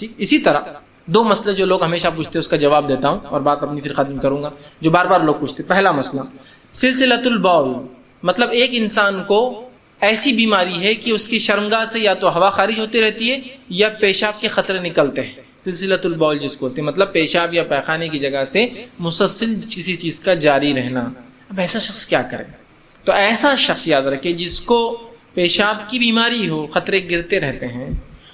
ٹھیک. اسی طرح دو مسئلے جو لوگ ہمیشہ پوچھتے ہیں اس کا جواب دیتا ہوں اور بات اپنی پھر ختم کروں گا. جو بار بار لوگ پوچھتے ہیں، پہلا مسئلہ سلسلۃ البول، مطلب ایک انسان کو ایسی بیماری ہے کہ اس کی شرمگاہ سے یا تو ہوا خارج ہوتی رہتی ہے یا پیشاب کے خطرے نکلتے ہیں. سلسلۃ البول جس کو بولتے ہیں، مطلب پیشاب یا پیخانے کی جگہ سے مسلسل کسی چیز کا جاری رہنا. اب ایسا شخص کیا کرے؟ تو ایسا شخص یاد رکھے جس کو پیشاب کی بیماری ہو، خطرے گرتے رہتے ہیں،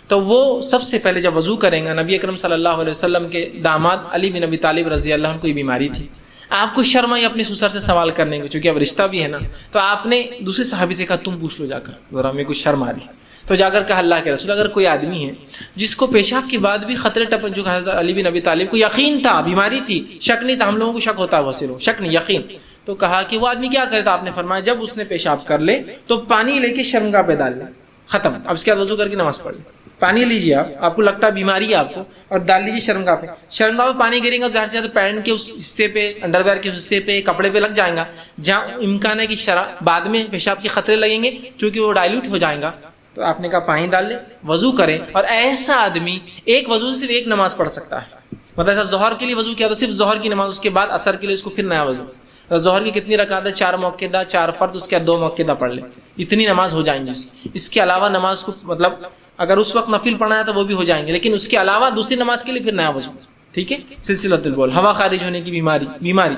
تو وہ سب سے پہلے جب وضو کریں گا، نبی اکرم صلی اللہ علیہ وسلم کے داماد علی بن ابی طالب رضی اللہ عنہ کو یہ بیماری تھی. آپ کو شرم آئی اپنے سسر سے سوال کرنے کو، چونکہ اب رشتہ بھی ہے نا، تو آپ نے دوسرے صحابی سے کہا تم پوچھ لو جا کر، ذرا میرے کو شرم آ رہی. تو جا کر کہا اللہ کے رسول اگر کوئی آدمی ہے جس کو پیشاب کے بعد بھی خطرے ٹپن، جو حضرت علی بن ابی طالب کو یقین تھا بیماری تھی، شک نہیں تھا، ہم لوگوں کو شک ہوتا ہے وہ صرف شک نہیں یقین، تو کہا کہ وہ آدمی کیا کرے؟ تو آپ نے فرمایا جب اس نے پیشاب کر لے تو پانی لے کے شرمگاہ پہ ڈال لے، ختم. اب اس کے بعد وضو کر کے نماز پڑھ لے. پانی لیجیے، آپ کو لگتا ہے بیماری ہے آپ کو، اور ڈال لیجیے شرمگاہ پہ. شرمگاہ پہ پانی گرے گا ظاہر سے پینٹ کے اس حصے پہ، انڈر ویئر کے حصے پہ، کپڑے پہ لگ جائیں گا جہاں امکان ہے کہ بعد میں پیشاب کے خطرے لگیں گے کیونکہ وہ ڈائلوٹ ہو جائیں گا. تو آپ نے کہا پانی ڈال لے، وضو کرے. اور ایسا آدمی ایک وضو سے صرف ایک نماز پڑھ سکتا ہے. مطلب ایسا ظہر کے لیے وضو کیا تو صرف ظہر کی نماز، اس کے بعد عصر کے لیے اس کو پھر نیا وضو. ظہر کی کتنی رکعت ہے؟ 4 موقعہ، 4 فرض، اس کے بعد 2 موقعہ پڑھ لے، اتنی نماز ہو جائیں گی اس کی. اس کے علاوہ نماز کو مطلب اگر اس وقت نفل پڑھنا ہے تو وہ بھی ہو جائیں گے، لیکن اس کے علاوہ دوسری نماز کے لیے پھر نیا وضو. ٹھیک ہے. سلسلۃ البول، ہوا خارج ہونے کی بیماری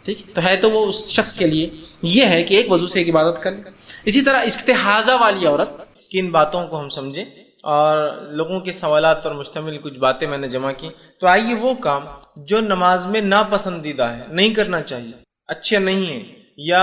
ٹھیک تو ہے، تو وہ اس شخص کے لیے یہ ہے کہ ایک وضو سے ایک عبادت کرے. اسی طرح استحاضہ والی عورت کی ان باتوں کو ہم سمجھیں، اور لوگوں کے سوالات پر مشتمل کچھ باتیں میں نے جمع کی. تو آئیے وہ کام جو نماز میں ناپسندیدہ ہے، نہیں کرنا چاہیے، اچھے نہیں ہیں، یا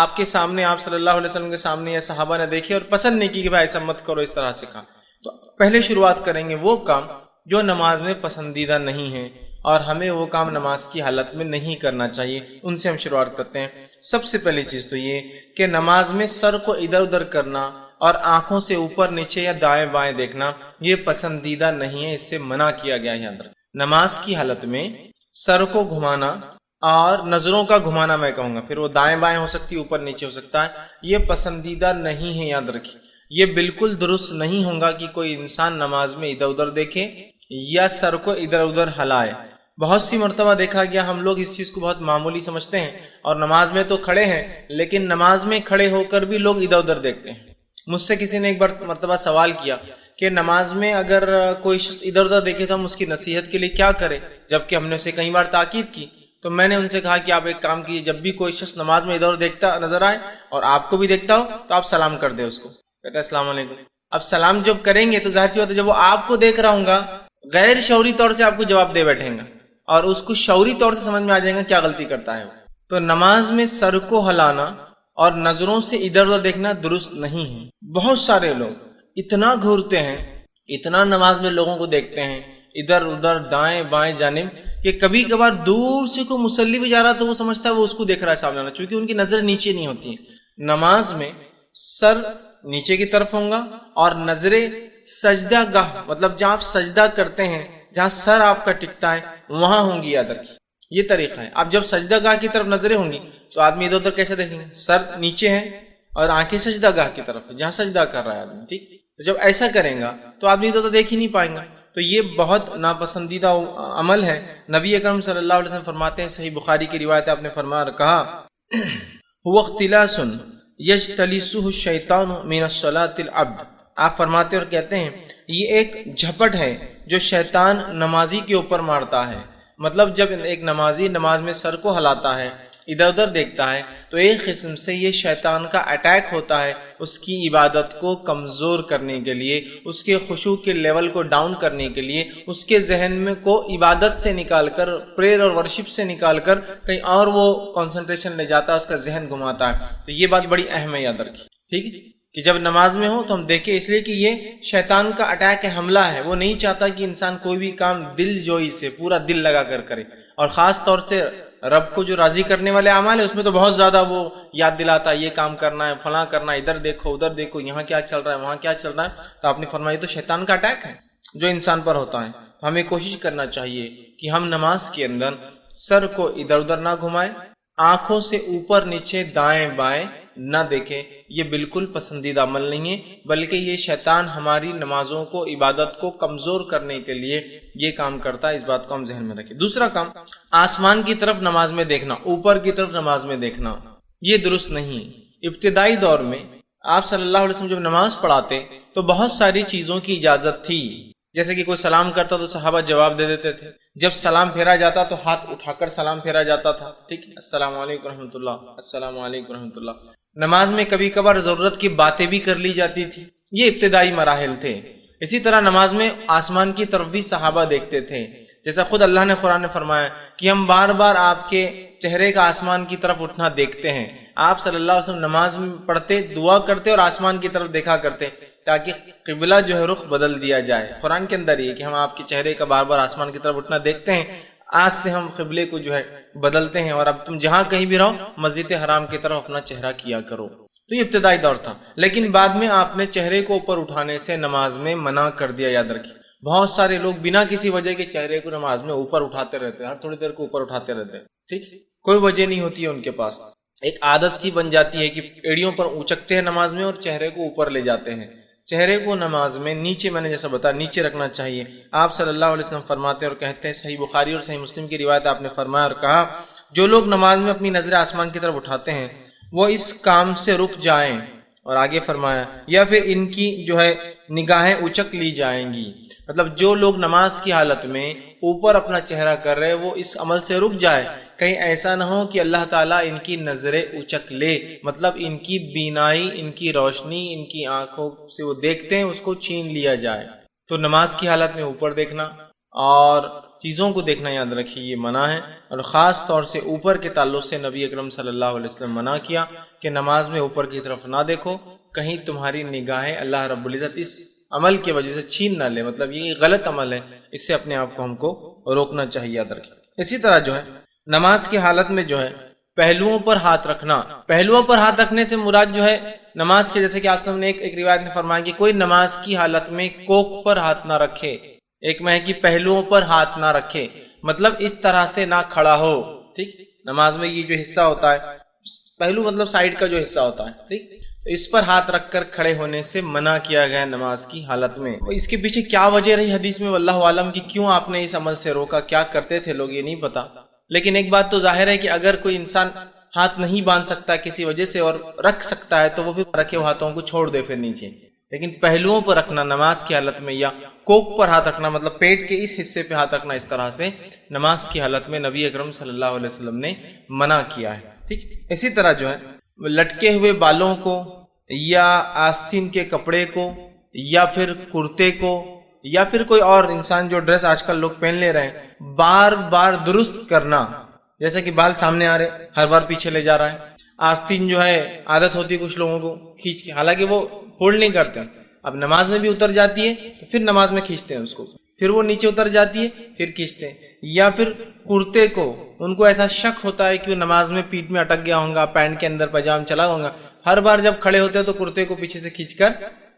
آپ کے سامنے، آپ صلی اللہ علیہ وسلم کے سامنے یا صحابہ نے دیکھے اور پسند نہیں کی کہ بھائی ایسا مت کرو، اس طرح سے کہا. تو پہلے شروعات کریں گے وہ کام جو نماز میں پسندیدہ نہیں ہیں اور ہمیں وہ کام نماز کی حالت میں نہیں کرنا چاہیے. ان سے ہم شروعات کرتے ہیں. سب سے پہلی چیز تو یہ کہ نماز میں سر کو ادھر ادھر کرنا اور آنکھوں سے اوپر نیچے یا دائیں بائیں دیکھنا یہ پسندیدہ نہیں ہے، اس سے منع کیا گیا ہے. نماز کی حالت میں سر کو گھمانا اور نظروں کا گھمانا، میں کہوں گا پھر وہ دائیں بائیں ہو سکتی ہے، اوپر نیچے ہو سکتا ہے، یہ پسندیدہ نہیں ہے. یاد رکھیے یہ بالکل درست نہیں ہوگا کہ کوئی انسان نماز میں ادھر ادھر دیکھے یا سر کو ادھر ادھر ہلائے. بہت سی مرتبہ دیکھا گیا ہم لوگ اس چیز کو بہت معمولی سمجھتے ہیں، اور نماز میں تو کھڑے ہیں لیکن نماز میں کھڑے ہو کر بھی لوگ ادھر ادھر دیکھتے ہیں. مجھ سے کسی نے ایک بار مرتبہ سوال کیا کہ نماز میں اگر کوئی شخص ادھر ادھر دیکھے تو ہم اس کی نصیحت کے لیے کیا کریں، جبکہ ہم نے اسے کئی بار تاکید کی. تو میں نے ان سے کہا کہ آپ ایک کام کیجیے، جب بھی کوئی شخص نماز میں ادھر دیکھتا نظر آئے اور آپ کو بھی دیکھتا ہو تو آپ سلام کر دیں اس کو. کہتا ہے السلام علیکم. اب سلام جب کریں گے تو ظاہر سی بات ہے جب وہ آپ کو دیکھ رہا ہوں گا غیر شعوری طور سے آپ کو جواب دے بیٹھیں گا اور اس کو شعوری طور سے سمجھ میں آ جائے گا کیا غلطی کرتا ہے. تو نماز میں سر کو ہلانا اور نظروں سے ادھر ادھر دیکھنا درست نہیں ہے. بہت سارے لوگ اتنا گھورتے ہیں، اتنا نماز میں لوگوں کو دیکھتے ہیں ادھر ادھر دائیں بائیں جانب، کہ کبھی کبھار دور سے کوئی مصلی بھی جا رہا تو وہ سمجھتا ہے وہ اس کو دیکھ رہا ہے سامنے والا، چونکہ ان کی نظر نیچے نہیں ہوتی ہیں. نماز میں سر نیچے کی طرف ہوں گا اور نظریں سجدہ گاہ، مطلب جہاں آپ سجدہ کرتے ہیں، جہاں سر آپ کا ٹکتا ہے وہاں ہوں گی. یاد رکھیے یہ طریقہ ہے. اب جب سجدہ گاہ کی طرف نظریں ہوں گی تو آدمی ادھر ادھر کیسے دیکھیں گے؟ سر نیچے ہے اور آنکھیں سجدہ گاہ کی طرف ہے جہاں سجدہ کر رہا ہے آدمی. ٹھیک، تو جب ایسا کریں گا تو آدمی ادھر ادھر دیکھ ہی نہیں پائیں گا. تو یہ بہت ناپسندیدہ عمل ہے. نبی اکرم صلی اللہ علیہ وسلم فرماتے ہیں، صحیح بخاری کی روایت ہے، آپ نے فرمایا کہا هو اختلاس یجتلسہ الشیطان من الصلاۃ العبد. آپ فرماتے اور کہتے ہیں یہ ایک جھپٹ ہے جو شیطان نمازی کے اوپر مارتا ہے. مطلب جب ایک نمازی نماز میں سر کو ہلاتا ہے، ادھر ادھر دیکھتا ہے، تو ایک قسم سے یہ شیطان کا اٹیک ہوتا ہے اس کی عبادت کو کمزور کرنے کے لیے، اس کے خشوع کے لیول کو ڈاؤن کرنے کے لیے، اس کے ذہن میں کو عبادت سے نکال کر، پریئر اور ورشپ سے نکال کر کہیں اور وہ کنسنٹریشن لے جاتا ہے، اس کا ذہن گھماتا ہے. تو یہ بات بڑی اہم ہے، یاد رکھیے. ٹھیک ہے کہ جب نماز میں ہو تو ہم دیکھیں، اس لیے کہ یہ شیطان کا اٹیک ہے، حملہ ہے. وہ نہیں چاہتا کہ انسان کوئی بھی کام دل جوئی سے، پورا دل لگا کر کرے، اور خاص طور سے رب کو جو راضی کرنے والے اعمال ہیں اس میں تو بہت زیادہ وہ یاد دلاتا ہے یہ کام کرنا ہے، فلاں کرنا ہے، ادھر دیکھو ادھر دیکھو، یہاں کیا چل رہا ہے وہاں کیا چل رہا ہے. تو آپ نے فرمایا تو شیطان کا اٹیک ہے جو انسان پر ہوتا ہے. ہمیں کوشش کرنا چاہیے کہ ہم نماز کے اندر سر کو ادھر ادھر نہ گھمائیں، آنکھوں سے اوپر نیچے دائیں بائیں نہ دیکھیں، یہ بالکل پسندیدہ عمل نہیں ہے، بلکہ یہ شیطان ہماری نمازوں کو، عبادت کو کمزور کرنے کے لیے یہ کام کرتا ہے، اس بات کو ہم ذہن میں رکھیں۔ دوسرا کام، آسمان کی طرف نماز میں دیکھنا، اوپر کی طرف نماز میں دیکھنا، یہ درست نہیں۔ ابتدائی دور میں آپ صلی اللہ علیہ وسلم جب نماز پڑھاتے تو بہت ساری چیزوں کی اجازت تھی، جیسے کہ کوئی سلام کرتا تو صحابہ جواب دے دیتے تھے، جب سلام پھیرا جاتا تو ہاتھ اٹھا کر سلام پھیرا جاتا تھا، ٹھیک ہے، السلام علیکم ورحمۃ اللہ، السلام علیکم ورحمۃ اللہ۔ نماز میں کبھی کبھار ضرورت کی باتیں بھی کر لی جاتی تھی، یہ ابتدائی مراحل تھے۔ اسی طرح نماز میں آسمان کی طرف بھی صحابہ دیکھتے تھے، جیسا خود اللہ نے قرآن میں فرمایا کہ ہم بار بار آپ کے چہرے کا آسمان کی طرف اٹھنا دیکھتے ہیں۔ آپ صلی اللہ علیہ وسلم نماز میں پڑھتے، دعا کرتے اور آسمان کی طرف دیکھا کرتے تاکہ قبلہ جو ہے رخ بدل دیا جائے۔ قرآن کے اندر یہ کہ ہم آپ کے چہرے کا بار بار آسمان کی طرف اٹھنا دیکھتے ہیں، آج سے ہم قبلے کو جو ہے بدلتے ہیں، اور اب تم جہاں کہیں بھی رہو مسجد حرام کی طرف اپنا چہرہ کیا کرو۔ تو یہ ابتدائی دور تھا، لیکن بعد میں آپ نے چہرے کو اوپر اٹھانے سے نماز میں منع کر دیا۔ یاد رکھیے، بہت سارے لوگ بنا کسی وجہ کے چہرے کو نماز میں اوپر اٹھاتے رہتے ہیں، ہر تھوڑی دیر کو اوپر اٹھاتے رہتے ہیں، ٹھیک، کوئی وجہ نہیں ہوتی ہے ان کے پاس، ایک عادت سی بن جاتی ہے کہ ایڑیوں پر اونچکتے ہیں نماز میں اور چہرے کو اوپر لے جاتے ہیں۔ چہرے کو نماز میں نیچے، میں نے جیسا بتایا، نیچے رکھنا چاہیے۔ آپ صلی اللہ علیہ وسلم فرماتے اور کہتے ہیں، صحیح بخاری اور صحیح مسلم کی روایت آپ نے فرمایا اور کہا، جو لوگ نماز میں اپنی نظریں آسمان کی طرف اٹھاتے ہیں وہ اس کام سے رک جائیں، اور آگے فرمایا یا پھر ان کی جو ہے نگاہیں اچک لی جائیں گی۔ مطلب جو لوگ نماز کی حالت میں اوپر اپنا چہرہ کر رہے وہ اس عمل سے رک جائے، کہیں ایسا نہ ہو کہ اللہ تعالیٰ ان کی نظریں اچک لے، مطلب ان کی بینائی، ان کی روشنی، ان کی آنکھوں سے وہ دیکھتے ہیں اس کو چھین لیا جائے۔ تو نماز کی حالت میں اوپر دیکھنا اور چیزوں کو دیکھنا، یاد رکھیے، یہ منع ہے، اور خاص طور سے اوپر کے تعلق سے نبی اکرم صلی اللہ علیہ وسلم منع کیا کہ نماز میں اوپر کی طرف نہ دیکھو، کہیں تمہاری نگاہیں اللہ رب العزت اس عمل کی وجہ سے چھین نہ لے، مطلب یہ غلط عمل ہے، اس سے اپنے آپ کو ہم کو روکنا چاہیے، یاد رکھیں۔ اسی طرح جو ہے نماز کی حالت میں جو ہے پہلوؤں پر ہاتھ رکھنا، پہلوؤں پر ہاتھ رکھنے سے مراد جو ہے نماز کے، جیسے کہ آپ نے ایک روایت میں فرمایا کہ کوئی نماز کی حالت میں کوکھ پر ہاتھ نہ رکھے، ایک میں ہے کہ پہلوؤں پر ہاتھ نہ رکھے، مطلب اس طرح سے نہ کھڑا ہو، ٹھیک، نماز میں یہ جو حصہ ہوتا ہے پہلو مطلب سائیڈ کا جو حصہ ہوتا ہے، ٹھیک، تو اس پر ہاتھ رکھ کر کھڑے ہونے سے منع کیا گیا نماز کی حالت میں۔ اس کے پیچھے کیا وجہ رہی حدیث میں واللہ عالم کہ کیوں آپ نے اس عمل سے روکا، کیا کرتے تھے لوگ یہ نہیں پتا، لیکن ایک بات تو ظاہر ہے کہ اگر کوئی انسان ہاتھ نہیں باندھ سکتا کسی وجہ سے اور رکھ سکتا ہے تو وہ پھر رکھے ہاتھوں کو چھوڑ دے پھر نیچے، لیکن پہلوؤں پر رکھنا نماز کی حالت میں، یا کوک پر ہاتھ رکھنا مطلب پیٹ کے اس حصے پہ ہاتھ رکھنا، اس طرح سے نماز کی حالت میں نبی اکرم صلی اللہ علیہ وسلم نے منع کیا ہے، ٹھیک۔ اسی طرح جو ہے لٹکے ہوئے بالوں کو یا آستین کے کپڑے کو یا پھر کرتے کو یا پھر کوئی اور انسان جو ڈریس آج کل لوگ پہن لے رہے ہیں بار بار درست کرنا، جیسے کہ بال سامنے آ رہے ہر بار پیچھے لے جا رہا ہے، آستین جو ہے عادت ہوتی ہے کچھ لوگوں کو کھینچ کے، حالانکہ وہ فولڈ نہیں کرتے، اب نماز میں بھی اتر جاتی ہے تو پھر نماز میں کھینچتے ہیں اس کو، پھر وہ نیچے اتر جاتی ہے پھر کھینچتے ہیں، یا پھر کرتے کو ان کو ایسا شک ہوتا ہے کہ وہ نماز میں پیٹ میں اٹک گیا ہوں گا، پینٹ کے اندر پجام چلا ہوں گا، ہر بار جب کھڑے ہوتے ہیں تو کرتے کو پیچھے سے کھینچ کر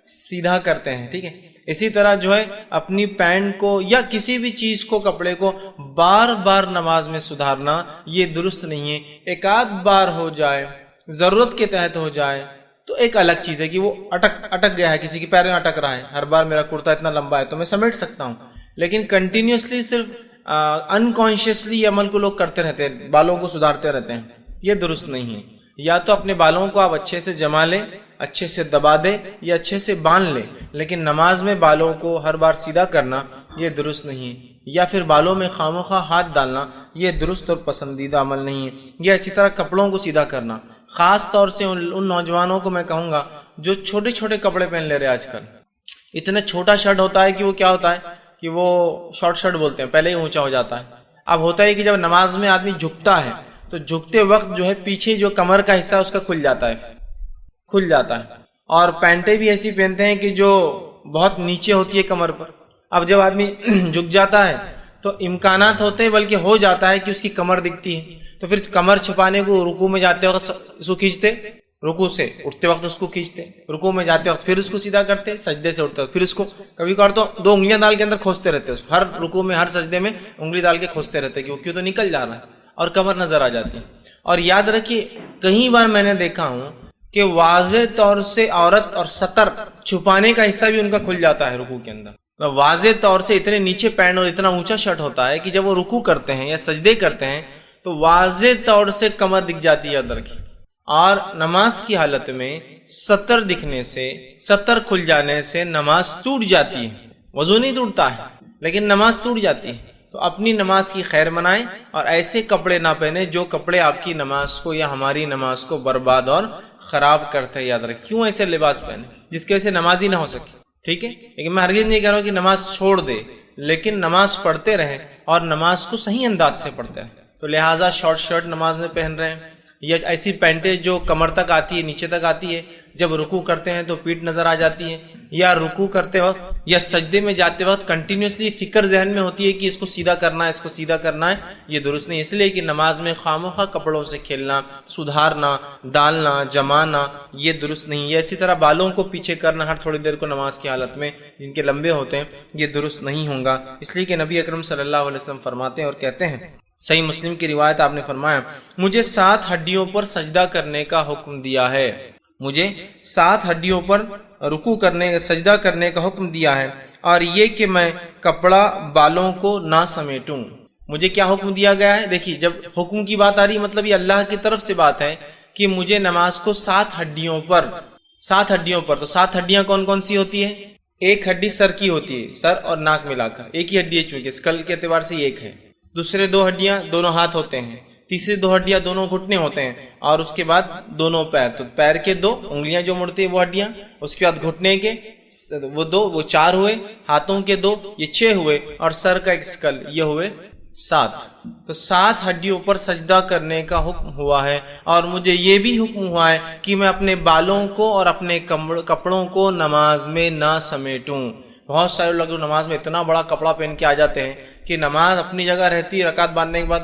سیدھا کرتے ہیں، ٹھیک ہے۔ اسی طرح جو ہے اپنی پینٹ کو یا کسی بھی چیز کو، کپڑے کو بار بار نماز میں سدھارنا یہ درست نہیں ہے، ایک آدھ بار ہو جائے، ضرورت کے تحت ہو جائے تو ایک الگ چیز ہے کہ وہ اٹک گیا ہے، کسی کے پیر میں اٹک رہا ہے، ہر بار میرا کرتا اتنا لمبا ہے تو میں سمیٹ سکتا ہوں، لیکن کنٹینیوسلی صرف انکانشیسلی یہ عمل کو لوگ کرتے رہتے ہیں، بالوں کو سدھارتے رہتے ہیں، یہ درست نہیں ہے۔ یا تو اپنے بالوں کو آپ اچھے سے جما لیں، اچھے سے دبا دیں یا اچھے سے باندھ لیں، لیکن نماز میں بالوں کو ہر بار سیدھا کرنا یہ درست نہیں ہے، یا پھر بالوں میں خواہ ہاتھ ڈالنا یہ درست اور پسندیدہ عمل نہیں ہے، یا اسی طرح کپڑوں کو سیدھا کرنا، خاص طور سے ان نوجوانوں کو میں کہوں گا جو چھوٹے چھوٹے کپڑے پہن لے رہے آج کل، اتنا چھوٹا شرٹ ہوتا ہے کہ وہ کیا ہوتا ہے کہ وہ شارٹ شرٹ بولتے ہیں، پہلے ہی اونچا ہو جاتا ہے۔ اب ہوتا ہے کہ جب نماز میں آدمی جھکتا ہے تو جھکتے وقت جو ہے پیچھے جو کمر کا حصہ اس کا کھل جاتا ہے، اور پینٹیں بھی ایسی پہنتے ہیں کہ جو بہت نیچے ہوتی ہے کمر پر۔ اب جب آدمی جھک جاتا ہے تو امکانات ہوتے ہیں، بلکہ ہو جاتا ہے کہ اس کی کمر دکھتی ہے، تو پھر کمر چھپانے کو رکوع میں جاتے وقت اس کو کھینچتے، رکوع سے اٹھتے وقت اس کو کھینچتے، رکوع میں جاتے وقت پھر اس کو سیدھا کرتے، سجدے سے اٹھتے وقت پھر اس کو کبھی کبھار تو 2 انگلیاں ڈال کے اندر کھوستے رہتے، اس کو ہر رکوع میں ہر سجدے میں انگلی ڈال کے کھوستے رہتے کہ وہ کیوں تو نکل جا رہا ہے اور کمر نظر آ جاتی ہے۔ اور یاد رکھیے کئی بار میں نے دیکھا ہوں کہ واضح طور سے عورت اور سطر چھپانے کا حصہ بھی ان کا کھل جاتا ہے رکوع کے اندر. واضح طور سے اتنے نیچے پینٹ اور اتنا اونچا شرٹ ہوتا ہے کہ جب وہ رکوع کرتے ہیں یا سجدے کرتے ہیں تو واضح طور سے کمر دکھ جاتی ہے ادھر کی. اور نماز کی حالت میں سطر دکھنے سے، سطر کھل جانے سے نماز ٹوٹ جاتی ہے. وضو نہیں ٹوٹتا ہے لیکن نماز ٹوٹ جاتی ہے. تو اپنی نماز کی خیر منائیں اور ایسے کپڑے نہ پہنیں جو کپڑے آپ کی نماز کو یا ہماری نماز کو برباد اور خراب کرتے ہیں. یاد رکھ، کیوں ایسے لباس پہنے جس کی وجہ سے نماز ہی نہ ہو سکے. ٹھیک ہے، لیکن میں ہرگز نہیں کہہ رہا ہوں کہ نماز چھوڑ دے، لیکن نماز پڑھتے رہیں اور نماز کو صحیح انداز سے پڑھتے رہیں. تو لہٰذا شارٹ شرٹ نماز میں پہن رہے ہیں یا ایسی پینٹیں جو کمر تک آتی ہے، نیچے تک آتی ہے، جب رکوع کرتے ہیں تو پیٹھ نظر آ جاتی ہے، یا رکوع کرتے وقت یا سجدے میں جاتے وقت کنٹینیوسلی فکر ذہن میں ہوتی ہے کہ اس کو سیدھا کرنا ہے، اس کو سیدھا کرنا ہے. یہ درست نہیں. اس لیے کہ نماز میں خواہ کپڑوں سے کھیلنا، سدھارنا، ڈالنا، جمانا یہ درست نہیں ہے. اسی طرح بالوں کو پیچھے کرنا ہر تھوڑی دیر کو نماز کی حالت میں جن کے لمبے ہوتے ہیں یہ درست نہیں ہوگا. اس لیے کہ نبی اکرم صلی اللہ علیہ وسلم فرماتے ہیں اور کہتے ہیں، صحیح مسلم کی روایت آپ نے فرمایا، مجھے 7 ہڈیوں پر سجدہ کرنے کا حکم دیا ہے. مجھے 7 ہڈیوں پر رکوع کرنے، سجدہ کرنے کا حکم دیا ہے، اور یہ کہ میں کپڑا بالوں کو نہ سمیٹوں. مجھے کیا حکم دیا گیا ہے؟ دیکھیے، جب حکم کی بات آ رہی مطلب یہ اللہ کی طرف سے بات ہے کہ مجھے نماز کو 7 ہڈیوں پر، 7 ہڈیوں پر. تو 7 ہڈیاں کون کون سی ہوتی ہے؟ ایک ہڈی سر کی ہوتی ہے، سر اور ناک ملا کر ایک ہی ہڈی ہے، چونکہ اسکل کے اعتبار سے ایک ہے. دوسرے 2 ہڈیاں دونوں ہاتھ ہوتے ہیں. تیسرے 2 ہڈیاں دونوں گھٹنے ہوتے ہیں. اور اس کے بعد دونوں پیر، تو پیر کے 2 انگلیاں جو مڑتی ہیں وہ ہڈیاں. اس کے بعد گھٹنے کے وہ 2، وہ 4 ہوئے. ہاتھوں کے 2، یہ 6 ہوئے. اور سر کا ایک اسکل، یہ ہوئے 7. تو 7 ہڈیوں پر سجدہ کرنے کا حکم ہوا ہے. اور مجھے یہ بھی حکم ہوا ہے کہ میں اپنے بالوں کو اور اپنے کپڑوں کو نماز میں نہ سمیٹوں. بہت سارے لوگ نماز میں اتنا بڑا کپڑا پہن کے آ جاتے ہیں کہ نماز اپنی جگہ رہتی ہے، رکعت باندھنے کے بعد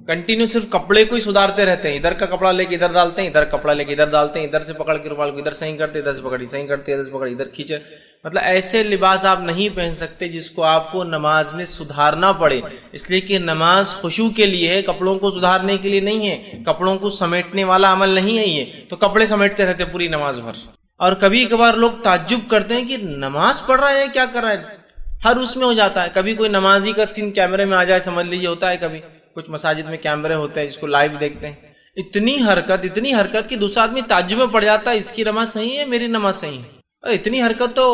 کنٹینیو صرف کپڑے کو ہی سدھارتے رہتے ہیں. ادھر کا کپڑا لے کے ادھر ڈالتے ہیں، ادھر کپڑا لے کے ادھر ڈالتے ہیں، ادھر سے پکڑ کے رومال کو ادھر صحیح کرتے، ادھر سے پکڑی صحیح کرتے، ادھر سے پکڑی ادھر کھینچے. مطلب ایسے لباس آپ نہیں پہن سکتے جس کو آپ کو نماز میں سدھارنا پڑے. اس لیے کہ نماز خشوع کے لیے ہے، کپڑوں کو سدھارنے کے لیے نہیں ہے. کپڑوں کو سمیٹنے والا عمل نہیں ہے یہ. تو کپڑے سمیٹتے رہتے پوری نماز بھر. اور کبھی کبھار لوگ تعجب کرتے ہیں کہ نماز پڑھ رہا ہے کیا کر رہا ہے، ہر اس میں ہو جاتا ہے. کبھی کوئی نمازی کا سین کیمرے میں آ جائے، سمجھ لیجیے ہوتا ہے. کبھی کچھ مساجد میں کیمرے ہوتے ہیں جس کو لائیو دیکھتے ہیں. اتنی حرکت کہ دوسرا آدمی تعجب میں پڑ جاتا ہے، اس کی نماز صحیح ہے، میری نماز صحیح ہے. اتنی حرکت تو،